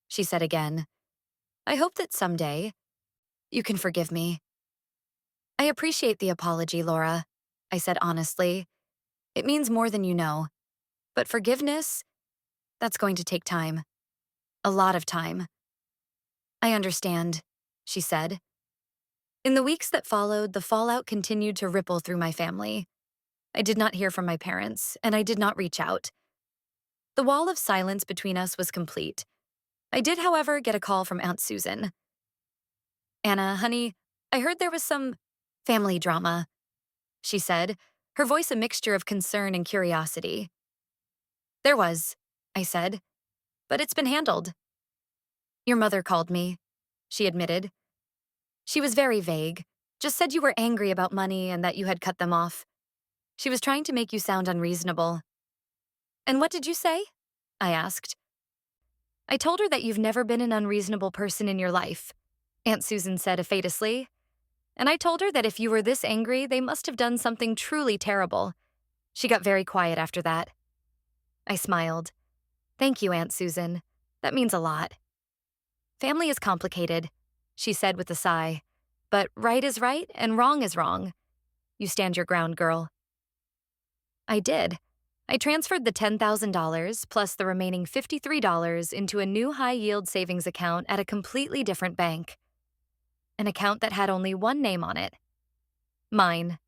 she said again. I hope that someday you can forgive me. I appreciate the apology, Laura, I said honestly. It means more than you know. But forgiveness, that's going to take time. A lot of time. I understand, she said. In the weeks that followed, the fallout continued to ripple through my family. I did not hear from my parents, and I did not reach out. The wall of silence between us was complete. I did, however, get a call from Aunt Susan. Anna, honey, I heard there was some family drama, she said, her voice a mixture of concern and curiosity. There was, I said, but it's been handled. Your mother called me, she admitted. She was very vague, just said you were angry about money and that you had cut them off. She was trying to make you sound unreasonable. And what did you say? I asked. I told her that you've never been an unreasonable person in your life, Aunt Susan said effaciously. And I told her that if you were this angry, they must have done something truly terrible. She got very quiet after that. I smiled. Thank you, Aunt Susan. That means a lot. Family is complicated, she said with a sigh. But right is right and wrong is wrong. You stand your ground, girl. I did. I transferred the $10,000 plus the remaining $53 into a new high-yield savings account at a completely different bank. An account that had only one name on it: mine.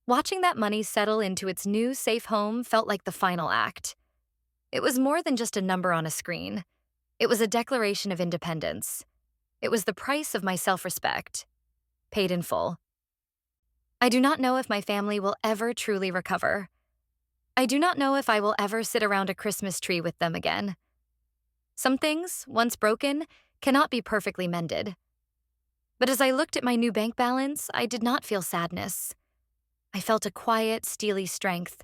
Watching that money settle into its new safe home felt like the final act. It was more than just a number on a screen. It was a declaration of independence. It was the price of my self-respect, paid in full. I do not know if my family will ever truly recover. I do not know if I will ever sit around a Christmas tree with them again. Some things, once broken, cannot be perfectly mended. But as I looked at my new bank balance, I did not feel sadness. I felt a quiet, steely strength.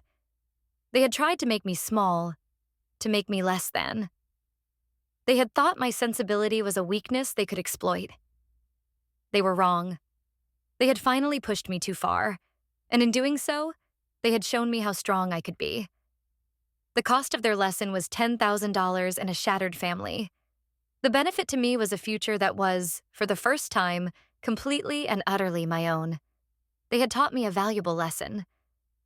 They had tried to make me small, to make me less than. They had thought my sensibility was a weakness they could exploit. They were wrong. They had finally pushed me too far, and in doing so, they had shown me how strong I could be. The cost of their lesson was $10,000 and a shattered family. The benefit to me was a future that was, for the first time, completely and utterly my own. They had taught me a valuable lesson.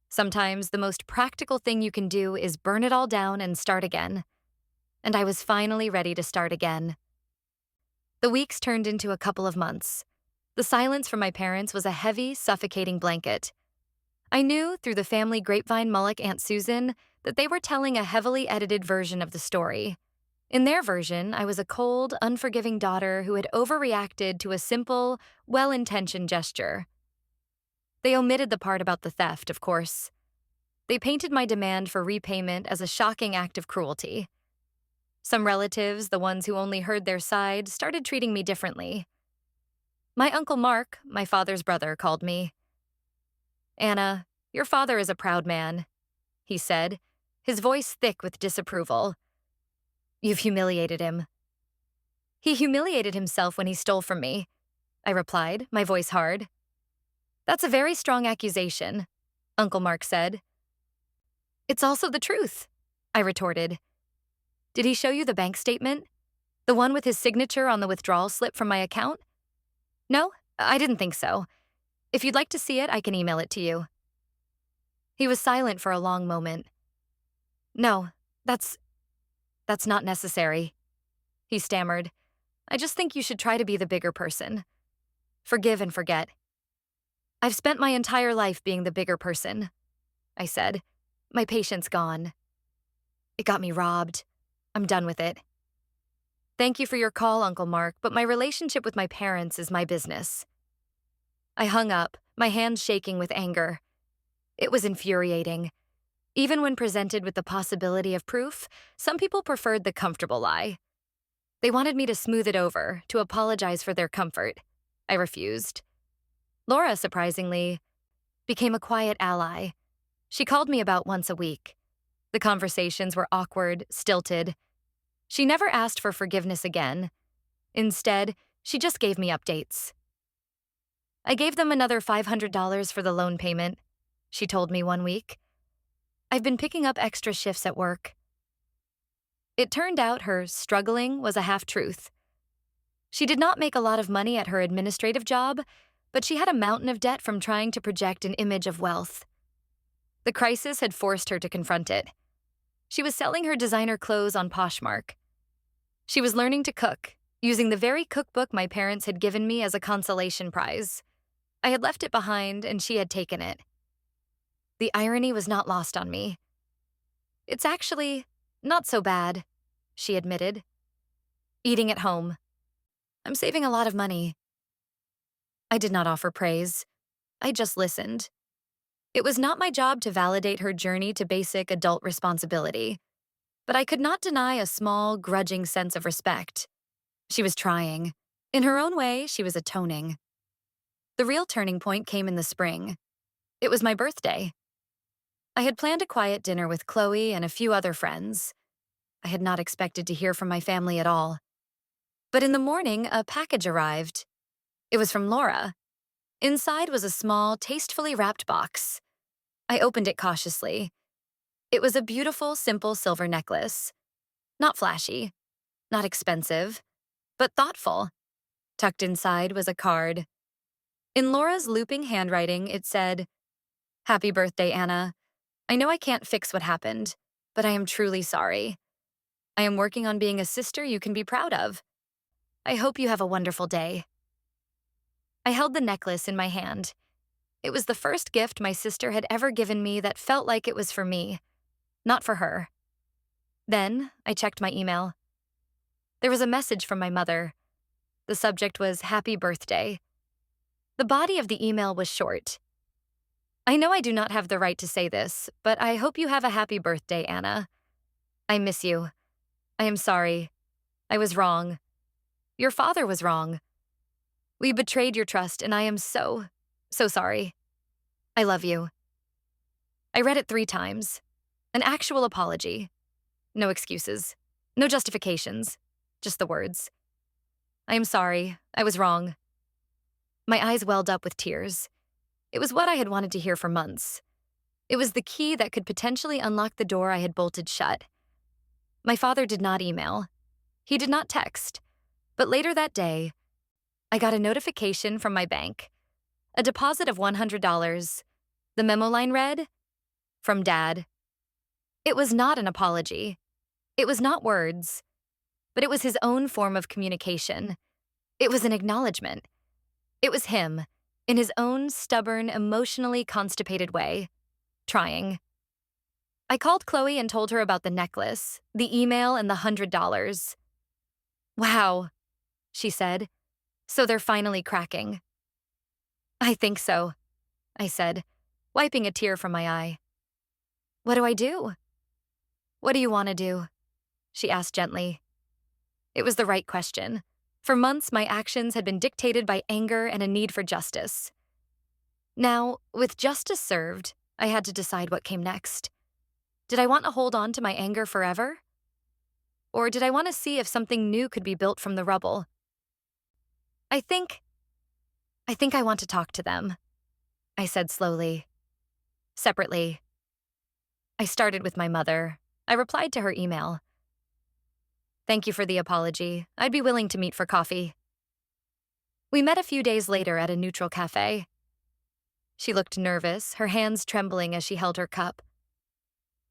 Sometimes the most practical thing you can do is burn it all down and start again. And I was finally ready to start again. The weeks turned into a couple of months. The silence from my parents was a heavy, suffocating blanket. I knew, through the family grapevine Mullock Aunt Susan, that they were telling a heavily edited version of the story. In their version, I was a cold, unforgiving daughter who had overreacted to a simple, well-intentioned gesture. They omitted the part about the theft, of course. They painted my demand for repayment as a shocking act of cruelty. Some relatives, the ones who only heard their side, started treating me differently. My Uncle Mark, my father's brother, called me. "Anna, your father is a proud man," he said, his voice thick with disapproval. "You've humiliated him." "He humiliated himself when he stole from me," I replied, my voice hard. "That's a very strong accusation," Uncle Mark said. "It's also the truth," I retorted. "Did he show you the bank statement? The one with his signature on the withdrawal slip from my account?" "No, I didn't think so. If you'd like to see it, I can email it to you." He was silent for a long moment. "No, that's not necessary," he stammered. "I just think you should try to be the bigger person. Forgive and forget." "I've spent my entire life being the bigger person," I said, my patience gone. "It got me robbed. I'm done with it." "Thank you for your call, Uncle Mark, but my relationship with my parents is my business." I hung up, my hands shaking with anger. It was infuriating. Even when presented with the possibility of proof, some people preferred the comfortable lie. They wanted me to smooth it over, to apologize for their comfort. I refused. Laura, surprisingly, became a quiet ally. She called me about once a week. The conversations were awkward, stilted. She never asked for forgiveness again. Instead, she just gave me updates. "I gave them another $500 for the loan payment," she told me one week. "I've been picking up extra shifts at work." It turned out her struggling was a half-truth. She did not make a lot of money at her administrative job, but she had a mountain of debt from trying to project an image of wealth. The crisis had forced her to confront it. She was selling her designer clothes on Poshmark. She was learning to cook, using the very cookbook my parents had given me as a consolation prize. I had left it behind, and she had taken it. The irony was not lost on me. "It's actually not so bad," she admitted. "Eating at home. I'm saving a lot of money." I did not offer praise. I just listened. It was not my job to validate her journey to basic adult responsibility, but I could not deny a small, grudging sense of respect. She was trying. In her own way, she was atoning. The real turning point came in the spring. It was my birthday. I had planned a quiet dinner with Chloe and a few other friends. I had not expected to hear from my family at all. But in the morning, a package arrived. It was from Laura. Inside was a small, tastefully wrapped box. I opened it cautiously. It was a beautiful, simple silver necklace. Not flashy, not expensive, but thoughtful. Tucked inside was a card. In Laura's looping handwriting, it said, "Happy birthday, Anna. I know I can't fix what happened, but I am truly sorry. I am working on being a sister you can be proud of. I hope you have a wonderful day. I held the necklace in my hand. It was the first gift my sister had ever given me that felt like it was for me, not for her. Then I checked my email. There was a message from my mother. The subject was Happy Birthday. The body of the email was short. I know I do not have the right to say this, but I hope you have a happy birthday, Anna. I miss you. I am sorry. I was wrong. Your father was wrong. We betrayed your trust, and I am so sorry. I love you. I read it 3 times. An actual apology. No excuses. No justifications. Just the words. I am sorry. I was wrong. My eyes welled up with tears. It was what I had wanted to hear for months. It was the key that could potentially unlock the door I had bolted shut. My father did not email. He did not text. But later that day, I got a notification from my bank. A deposit of $100. The memo line read, "From Dad." It was not an apology. It was not words. But it was his own form of communication. It was an acknowledgement. It was him, in his own stubborn, emotionally constipated way, trying. I called Chloe and told her about the necklace, the email, and the $100. "Wow," she said. "So they're finally cracking." "I think so," I said, wiping a tear from my eye. "What do I do?" "What do you want to do?" she asked gently. It was the right question. For months, my actions had been dictated by anger and a need for justice. Now, with justice served, I had to decide what came next. Did I want to hold on to my anger forever? Or did I want to see if something new could be built from the rubble? I think I want to talk to them," I said slowly. Separately. I started with my mother. I replied to her email. "Thank you for the apology. I'd be willing to meet for coffee." We met a few days later at a neutral cafe. She looked nervous, her hands trembling as she held her cup.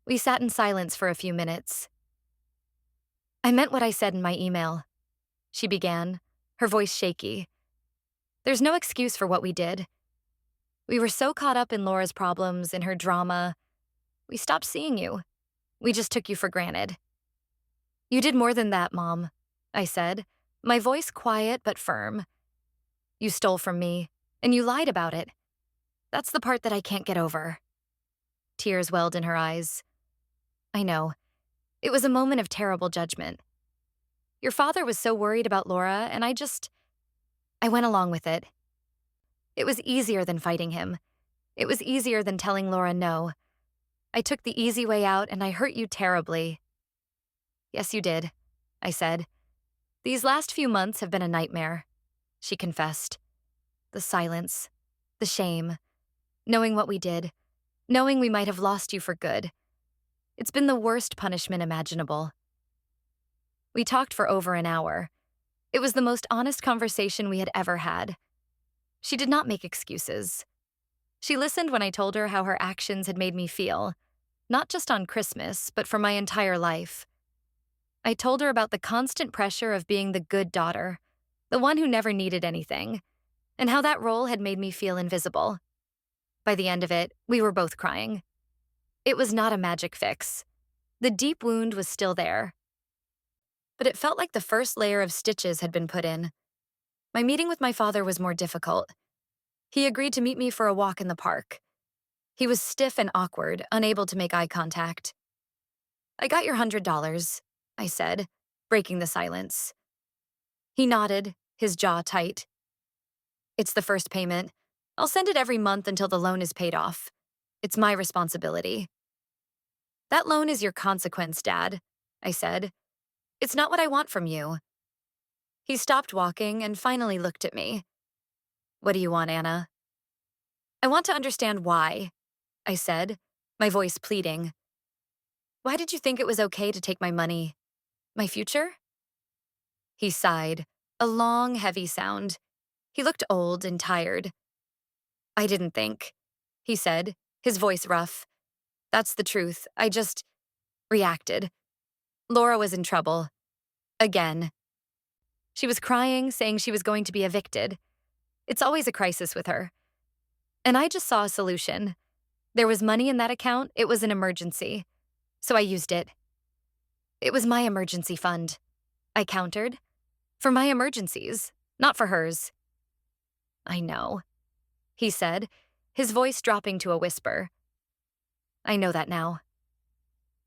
We sat in silence for a few minutes. "I meant what I said in my email," she began, her voice shaky. "There's no excuse for what we did. We were so caught up in Laura's problems, in her drama. We stopped seeing you. We just took you for granted." "You did more than that, Mom," I said, my voice quiet but firm. "You stole from me, and you lied about it. That's the part that I can't get over." Tears welled in her eyes. "I know. It was a moment of terrible judgment. Your father was so worried about Laura, and I went along with it. It was easier than fighting him. It was easier than telling Laura no. I took the easy way out, and I hurt you terribly." "Yes, you did," I said. "These last few months have been a nightmare," she confessed. The silence, the shame, knowing what we did, knowing we might have lost you for good. It's been the worst punishment imaginable. We talked for over an hour. It was the most honest conversation we had ever had. She did not make excuses. She listened when I told her how her actions had made me feel, not just on Christmas, but for my entire life. I told her about the constant pressure of being the good daughter, the one who never needed anything, and how that role had made me feel invisible. By the end of it, we were both crying. It was not a magic fix. The deep wound was still there. But it felt like the first layer of stitches had been put in. My meeting with my father was more difficult. He agreed to meet me for a walk in the park. He was stiff and awkward, unable to make eye contact. "I got your $100, I said, breaking the silence. He nodded, his jaw tight. "It's the first payment. I'll send it every month until the loan is paid off. It's my responsibility." "That loan is your consequence, Dad," I said. "It's not what I want from you." He stopped walking and finally looked at me. "What do you want, Anna?" "I want to understand why," I said, my voice pleading. "Why did you think it was okay to take my money? My future?" He sighed, a long, heavy sound. He looked old and tired. "I didn't think," he said, his voice rough. That's the truth. I just reacted. Laura was in trouble. Again. She was crying, saying she was going to be evicted. It's always a crisis with her. And I just saw a solution. There was money in that account. It was an emergency. So I used it. It was my emergency fund. I countered. For my emergencies, not for hers. I know, he said, his voice dropping to a whisper. I know that now.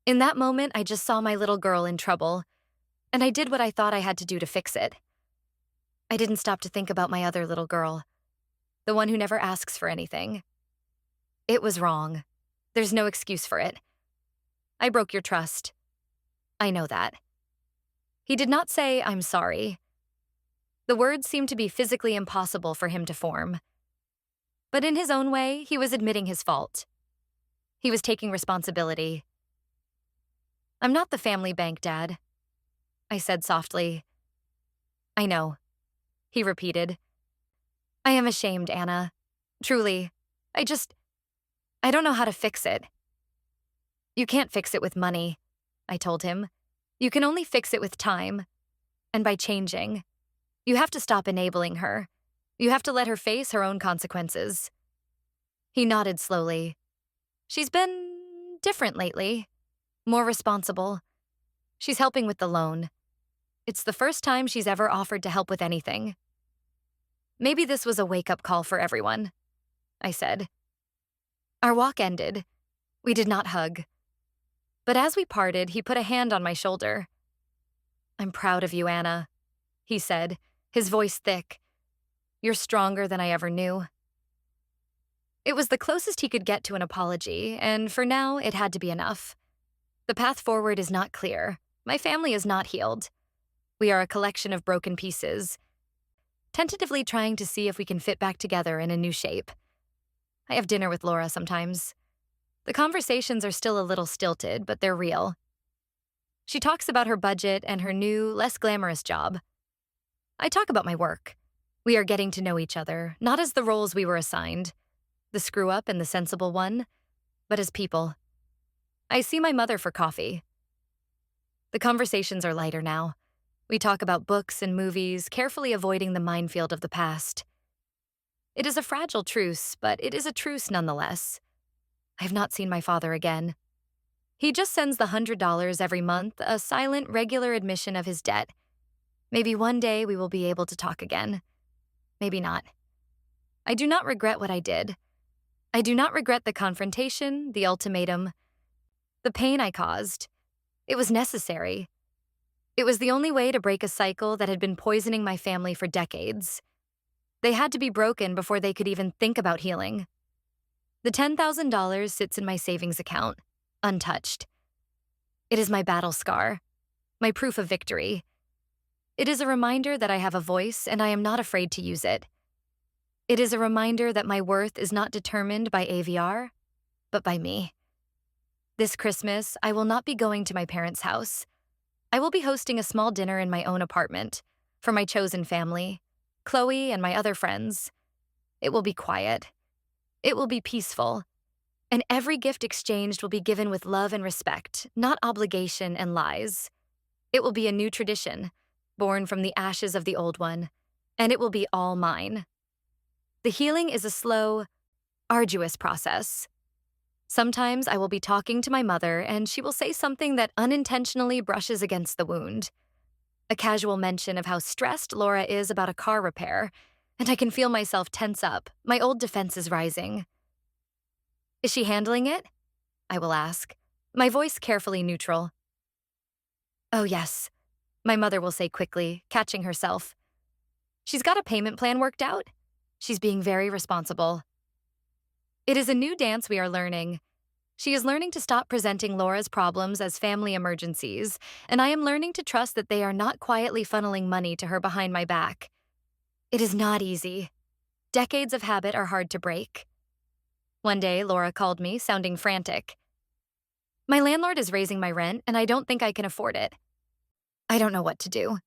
In that moment, I just saw my little girl in trouble, and I did what I thought I had to do to fix it. I didn't stop to think about my other little girl, the one who never asks for anything. It was wrong. There's no excuse for it. I broke your trust. I know that. He did not say, I'm sorry. The words seemed to be physically impossible for him to form. But in his own way, he was admitting his fault. He was taking responsibility. I'm not the family bank, Dad, I said softly. I know, he repeated. I am ashamed, Anna. Truly. I don't know how to fix it. You can't fix it with money, I told him. You can only fix it with time. And by changing. You have to stop enabling her. You have to let her face her own consequences. He nodded slowly. She's been different lately. More responsible. She's helping with the loan. It's the first time she's ever offered to help with anything. Maybe this was a wake-up call for everyone, I said. Our walk ended. We did not hug. But as we parted, he put a hand on my shoulder. I'm proud of you, Anna, he said, his voice thick. You're stronger than I ever knew. It was the closest he could get to an apology, and for now, it had to be enough. The path forward is not clear. My family is not healed. We are a collection of broken pieces, tentatively trying to see if we can fit back together in a new shape. I have dinner with Laura sometimes. The conversations are still a little stilted, but they're real. She talks about her budget and her new, less glamorous job. I talk about my work. We are getting to know each other, not as the roles we were assigned, the screw-up and the sensible one, but as people. I see my mother for coffee. The conversations are lighter now. We talk about books and movies, carefully avoiding the minefield of the past. It is a fragile truce, but it is a truce nonetheless. I have not seen my father again. He just sends the $100 every month, a silent, regular admission of his debt. Maybe one day we will be able to talk again. Maybe not. I do not regret what I did. I do not regret the confrontation, the ultimatum, the pain I caused. It was necessary. It was the only way to break a cycle that had been poisoning my family for decades. They had to be broken before they could even think about healing. The $10,000 sits in my savings account, untouched. It is my battle scar, my proof of victory. It is a reminder that I have a voice and I am not afraid to use it. It is a reminder that my worth is not determined by AVR, but by me. This Christmas, I will not be going to my parents' house. I will be hosting a small dinner in my own apartment for my chosen family, Chloe and my other friends. It will be quiet. It will be peaceful. And every gift exchanged will be given with love and respect, not obligation and lies. It will be a new tradition, born from the ashes of the old one, and it will be all mine. The healing is a slow, arduous process. Sometimes I will be talking to my mother and she will say something that unintentionally brushes against the wound. A casual mention of how stressed Laura is about a car repair, and I can feel myself tense up, my old defenses rising. Is she handling it? I will ask, my voice carefully neutral. Oh yes, my mother will say quickly, catching herself. She's got a payment plan worked out. She's being very responsible. It is a new dance we are learning. She is learning to stop presenting Laura's problems as family emergencies, and I am learning to trust that they are not quietly funneling money to her behind my back. It is not easy. Decades of habit are hard to break. One day, Laura called me, sounding frantic. My landlord is raising my rent, and I don't think I can afford it. I don't know what to do.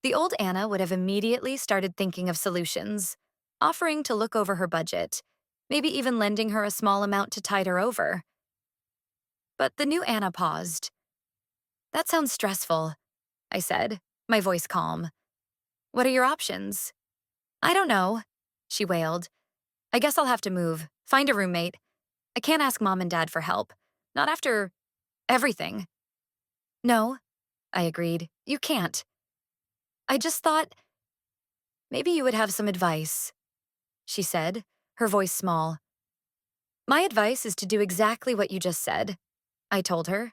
The old Anna would have immediately started thinking of solutions, offering to look over her budget, maybe even lending her a small amount to tide her over. But the new Anna paused. That sounds stressful, I said, my voice calm. What are your options? I don't know, she wailed. I guess I'll have to move, find a roommate. I can't ask mom and dad for help. Not after everything. No, I agreed. You can't. I just thought maybe you would have some advice, she said, her voice small. My advice is to do exactly what you just said, I told her.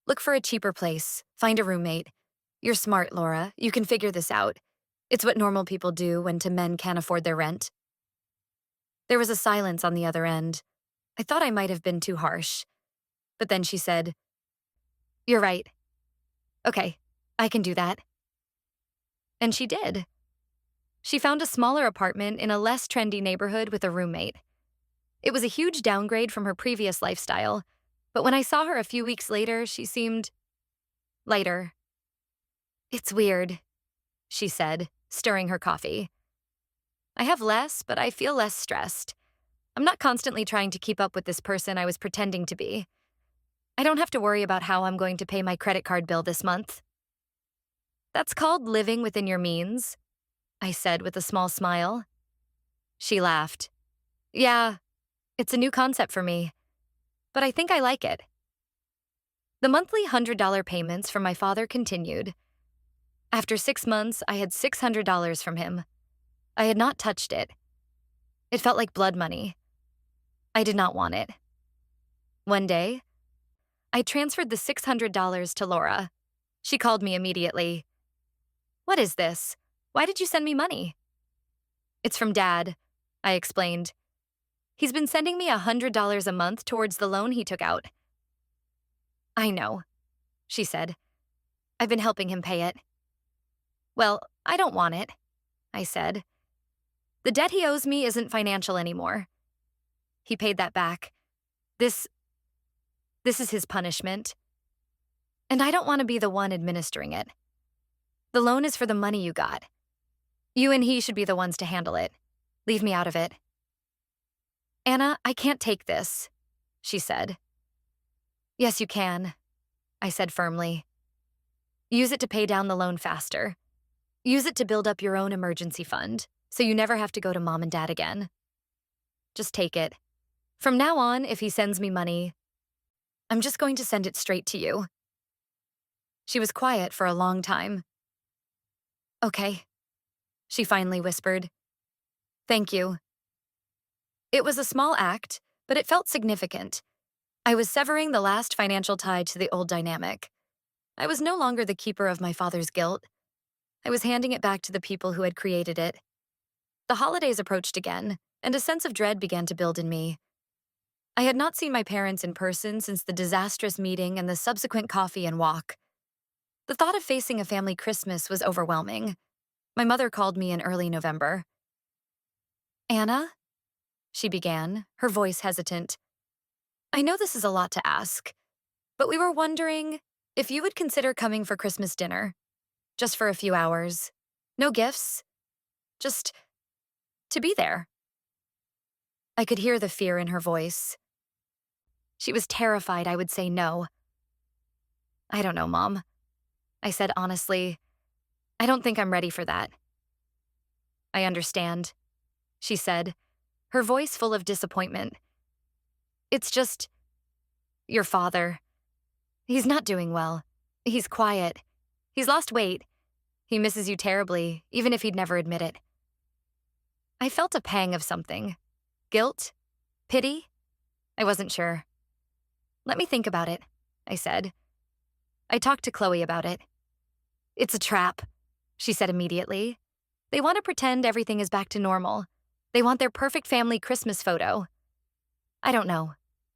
Look for a cheaper place, find a roommate. You're smart, Laura. You can figure this out. It's what normal people do when two men can't afford their rent. There was a silence on the other end. I thought I might have been too harsh. But then she said, You're right. Okay, I can do that. And she did. She found a smaller apartment in a less trendy neighborhood with a roommate. It was a huge downgrade from her previous lifestyle, but when I saw her a few weeks later, she seemed lighter. It's weird, she said, stirring her coffee. I have less, but I feel less stressed. I'm not constantly trying to keep up with this person I was pretending to be. I don't have to worry about how I'm going to pay my credit card bill this month. That's called living within your means, I said with a small smile. She laughed. Yeah, it's a new concept for me, but I think I like it. The monthly $100 payments from my father continued. After 6 months, I had $600 from him. I had not touched it. It felt like blood money. I did not want it. One day, I transferred the $600 to Laura. She called me immediately. What is this? Why did you send me money? It's from Dad, I explained. He's been sending me $100 a month towards the loan he took out. I know, she said. I've been helping him pay it. Well, I don't want it, I said. The debt he owes me isn't financial anymore. He paid that back. This is his punishment. And I don't want to be the one administering it. The loan is for the money you got. You and he should be the ones to handle it. Leave me out of it. Anna, I can't take this, she said. Yes, you can, I said firmly. Use it to pay down the loan faster. Use it to build up your own emergency fund, so you never have to go to mom and dad again. Just take it. From now on, if he sends me money, I'm just going to send it straight to you. She was quiet for a long time. Okay, she finally whispered. Thank you. It was a small act, but it felt significant. I was severing the last financial tie to the old dynamic. I was no longer the keeper of my father's guilt. I was handing it back to the people who had created it. The holidays approached again, and a sense of dread began to build in me. I had not seen my parents in person since the disastrous meeting and the subsequent coffee and walk. The thought of facing a family Christmas was overwhelming. My mother called me in early November. Anna? She began, her voice hesitant. I know this is a lot to ask, but we were wondering if you would consider coming for Christmas dinner. Just for a few hours. No gifts. Just to be there. I could hear the fear in her voice. She was terrified I would say no. I don't know, Mom. I said honestly, I don't think I'm ready for that. I understand, she said, her voice full of disappointment. It's just your father. He's not doing well. He's quiet. He's lost weight. He misses you terribly, even if he'd never admit it. I felt a pang of something. Guilt? Pity? I wasn't sure. Let me think about it, I said. I talked to Chloe about it. It's a trap, she said immediately. They want to pretend everything is back to normal. They want their perfect family Christmas photo. I don't know,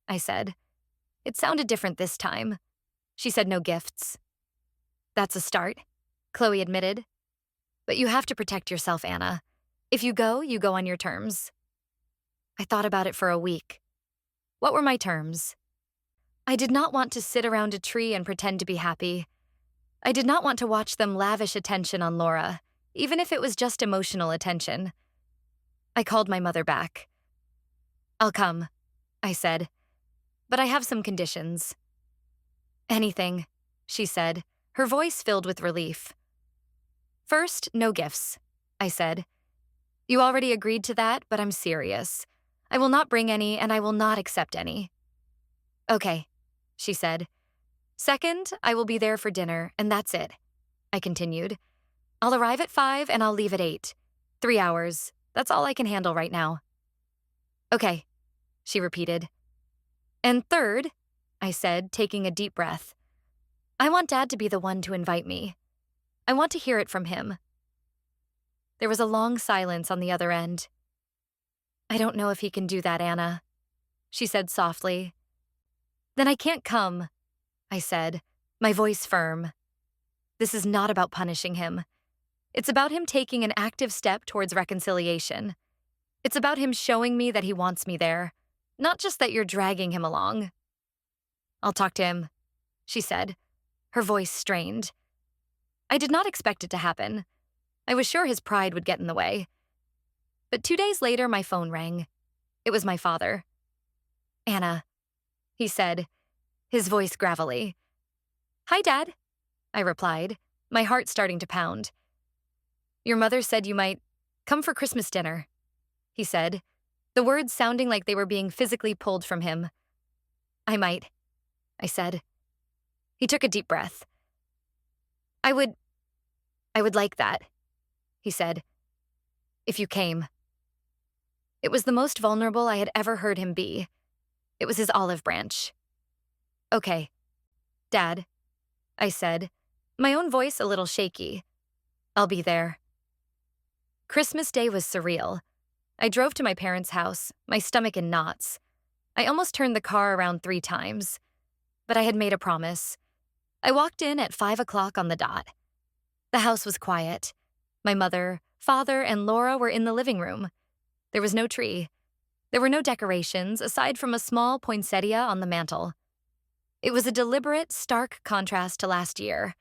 I said. It sounded different this time. She said no gifts. That's a start, Chloe admitted. But you have to protect yourself, Anna. If you go on your terms. I thought about it for a week. What were my terms? I did not want to sit around a tree and pretend to be happy. I did not want to watch them lavish attention on Laura, even if it was just emotional attention. I called my mother back. I'll come, I said, but I have some conditions. Anything, she said, her voice filled with relief. First, no gifts, I said. You already agreed to that, but I'm serious. I will not bring any, and I will not accept any. Okay, she said. Second, I will be there for dinner, and that's it, I continued. I'll arrive at 5 and I'll leave at 8. 3 hours. That's all I can handle right now. Okay, she repeated. And third, I said, taking a deep breath, I want Dad to be the one to invite me. I want to hear it from him. There was a long silence on the other end. I don't know if he can do that, Anna, she said softly. Then I can't come, I said, my voice firm. This is not about punishing him. It's about him taking an active step towards reconciliation. It's about him showing me that he wants me there, not just that you're dragging him along. I'll talk to him, she said, her voice strained. I did not expect it to happen. I was sure his pride would get in the way. But 2 days later, my phone rang. It was my father. Anna, he said, his voice gravelly. Hi, Dad, I replied, my heart starting to pound. Your mother said you might come for Christmas dinner, he said, the words sounding like they were being physically pulled from him. I might, I said. He took a deep breath. I would like that, he said, if you came. It was the most vulnerable I had ever heard him be. It was his olive branch. Okay, Dad, I said, my own voice a little shaky. I'll be there. Christmas Day was surreal. I drove to my parents' house, my stomach in knots. I almost turned the car around 3 times. But I had made a promise. I walked in at 5 o'clock on the dot. The house was quiet. My mother, father, and Laura were in the living room. There was no tree. There were no decorations aside from a small poinsettia on the mantel. It was a deliberate, stark contrast to last year.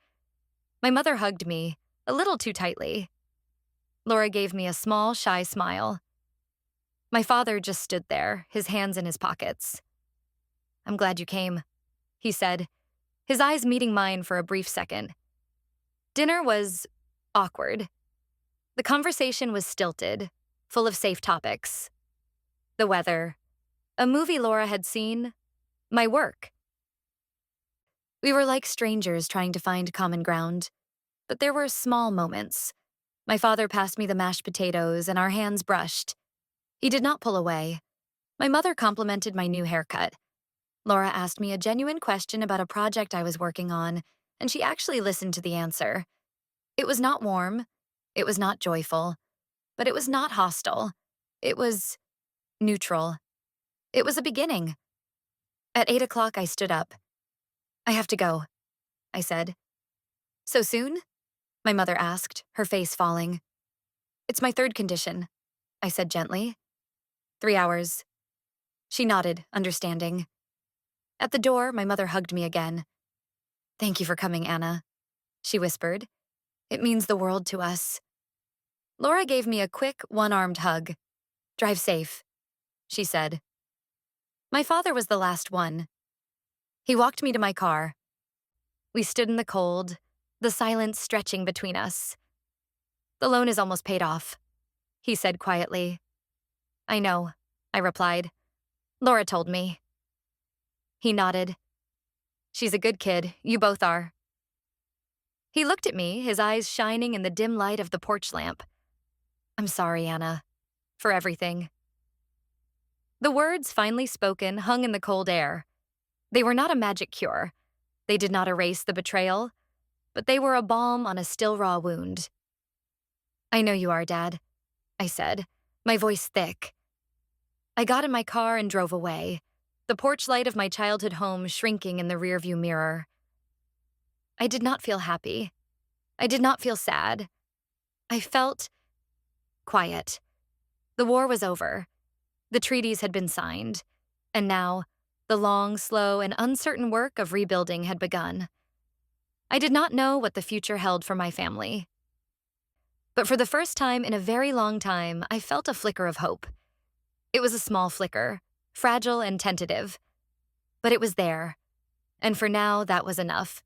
My mother hugged me, a little too tightly. Laura gave me a small, shy smile. My father just stood there, his hands in his pockets. I'm glad you came, he said, his eyes meeting mine for a brief second. Dinner was awkward. The conversation was stilted, full of safe topics. The weather, a movie Laura had seen, my work. We were like strangers trying to find common ground, but there were small moments. My father passed me the mashed potatoes and our hands brushed. He did not pull away. My mother complimented my new haircut. Laura asked me a genuine question about a project I was working on, and she actually listened to the answer. It was not warm. It was not joyful. But it was not hostile. It was neutral. It was a beginning. At 8 o'clock, I stood up. I have to go, I said. So soon? My mother asked, her face falling. It's my 3rd condition, I said gently. 3 hours. She nodded, understanding. At the door, my mother hugged me again. Thank you for coming, Anna, she whispered. It means the world to us. Laura gave me a quick, one-armed hug. Drive safe, she said. My father was the last one. He walked me to my car. We stood in the cold, the silence stretching between us. The loan is almost paid off, he said quietly. I know, I replied. Laura told me. He nodded. She's a good kid, you both are. He looked at me, his eyes shining in the dim light of the porch lamp. I'm sorry, Anna, for everything. The words finally spoken hung in the cold air. They were not a magic cure. They did not erase the betrayal, but they were a balm on a still raw wound. I know you are, Dad, I said, my voice thick. I got in my car and drove away, the porch light of my childhood home shrinking in the rearview mirror. I did not feel happy. I did not feel sad. I felt quiet. The war was over. The treaties had been signed. And now, the long, slow, and uncertain work of rebuilding had begun. I did not know what the future held for my family. But for the first time in a very long time, I felt a flicker of hope. It was a small flicker, fragile and tentative. But it was there. And for now, that was enough.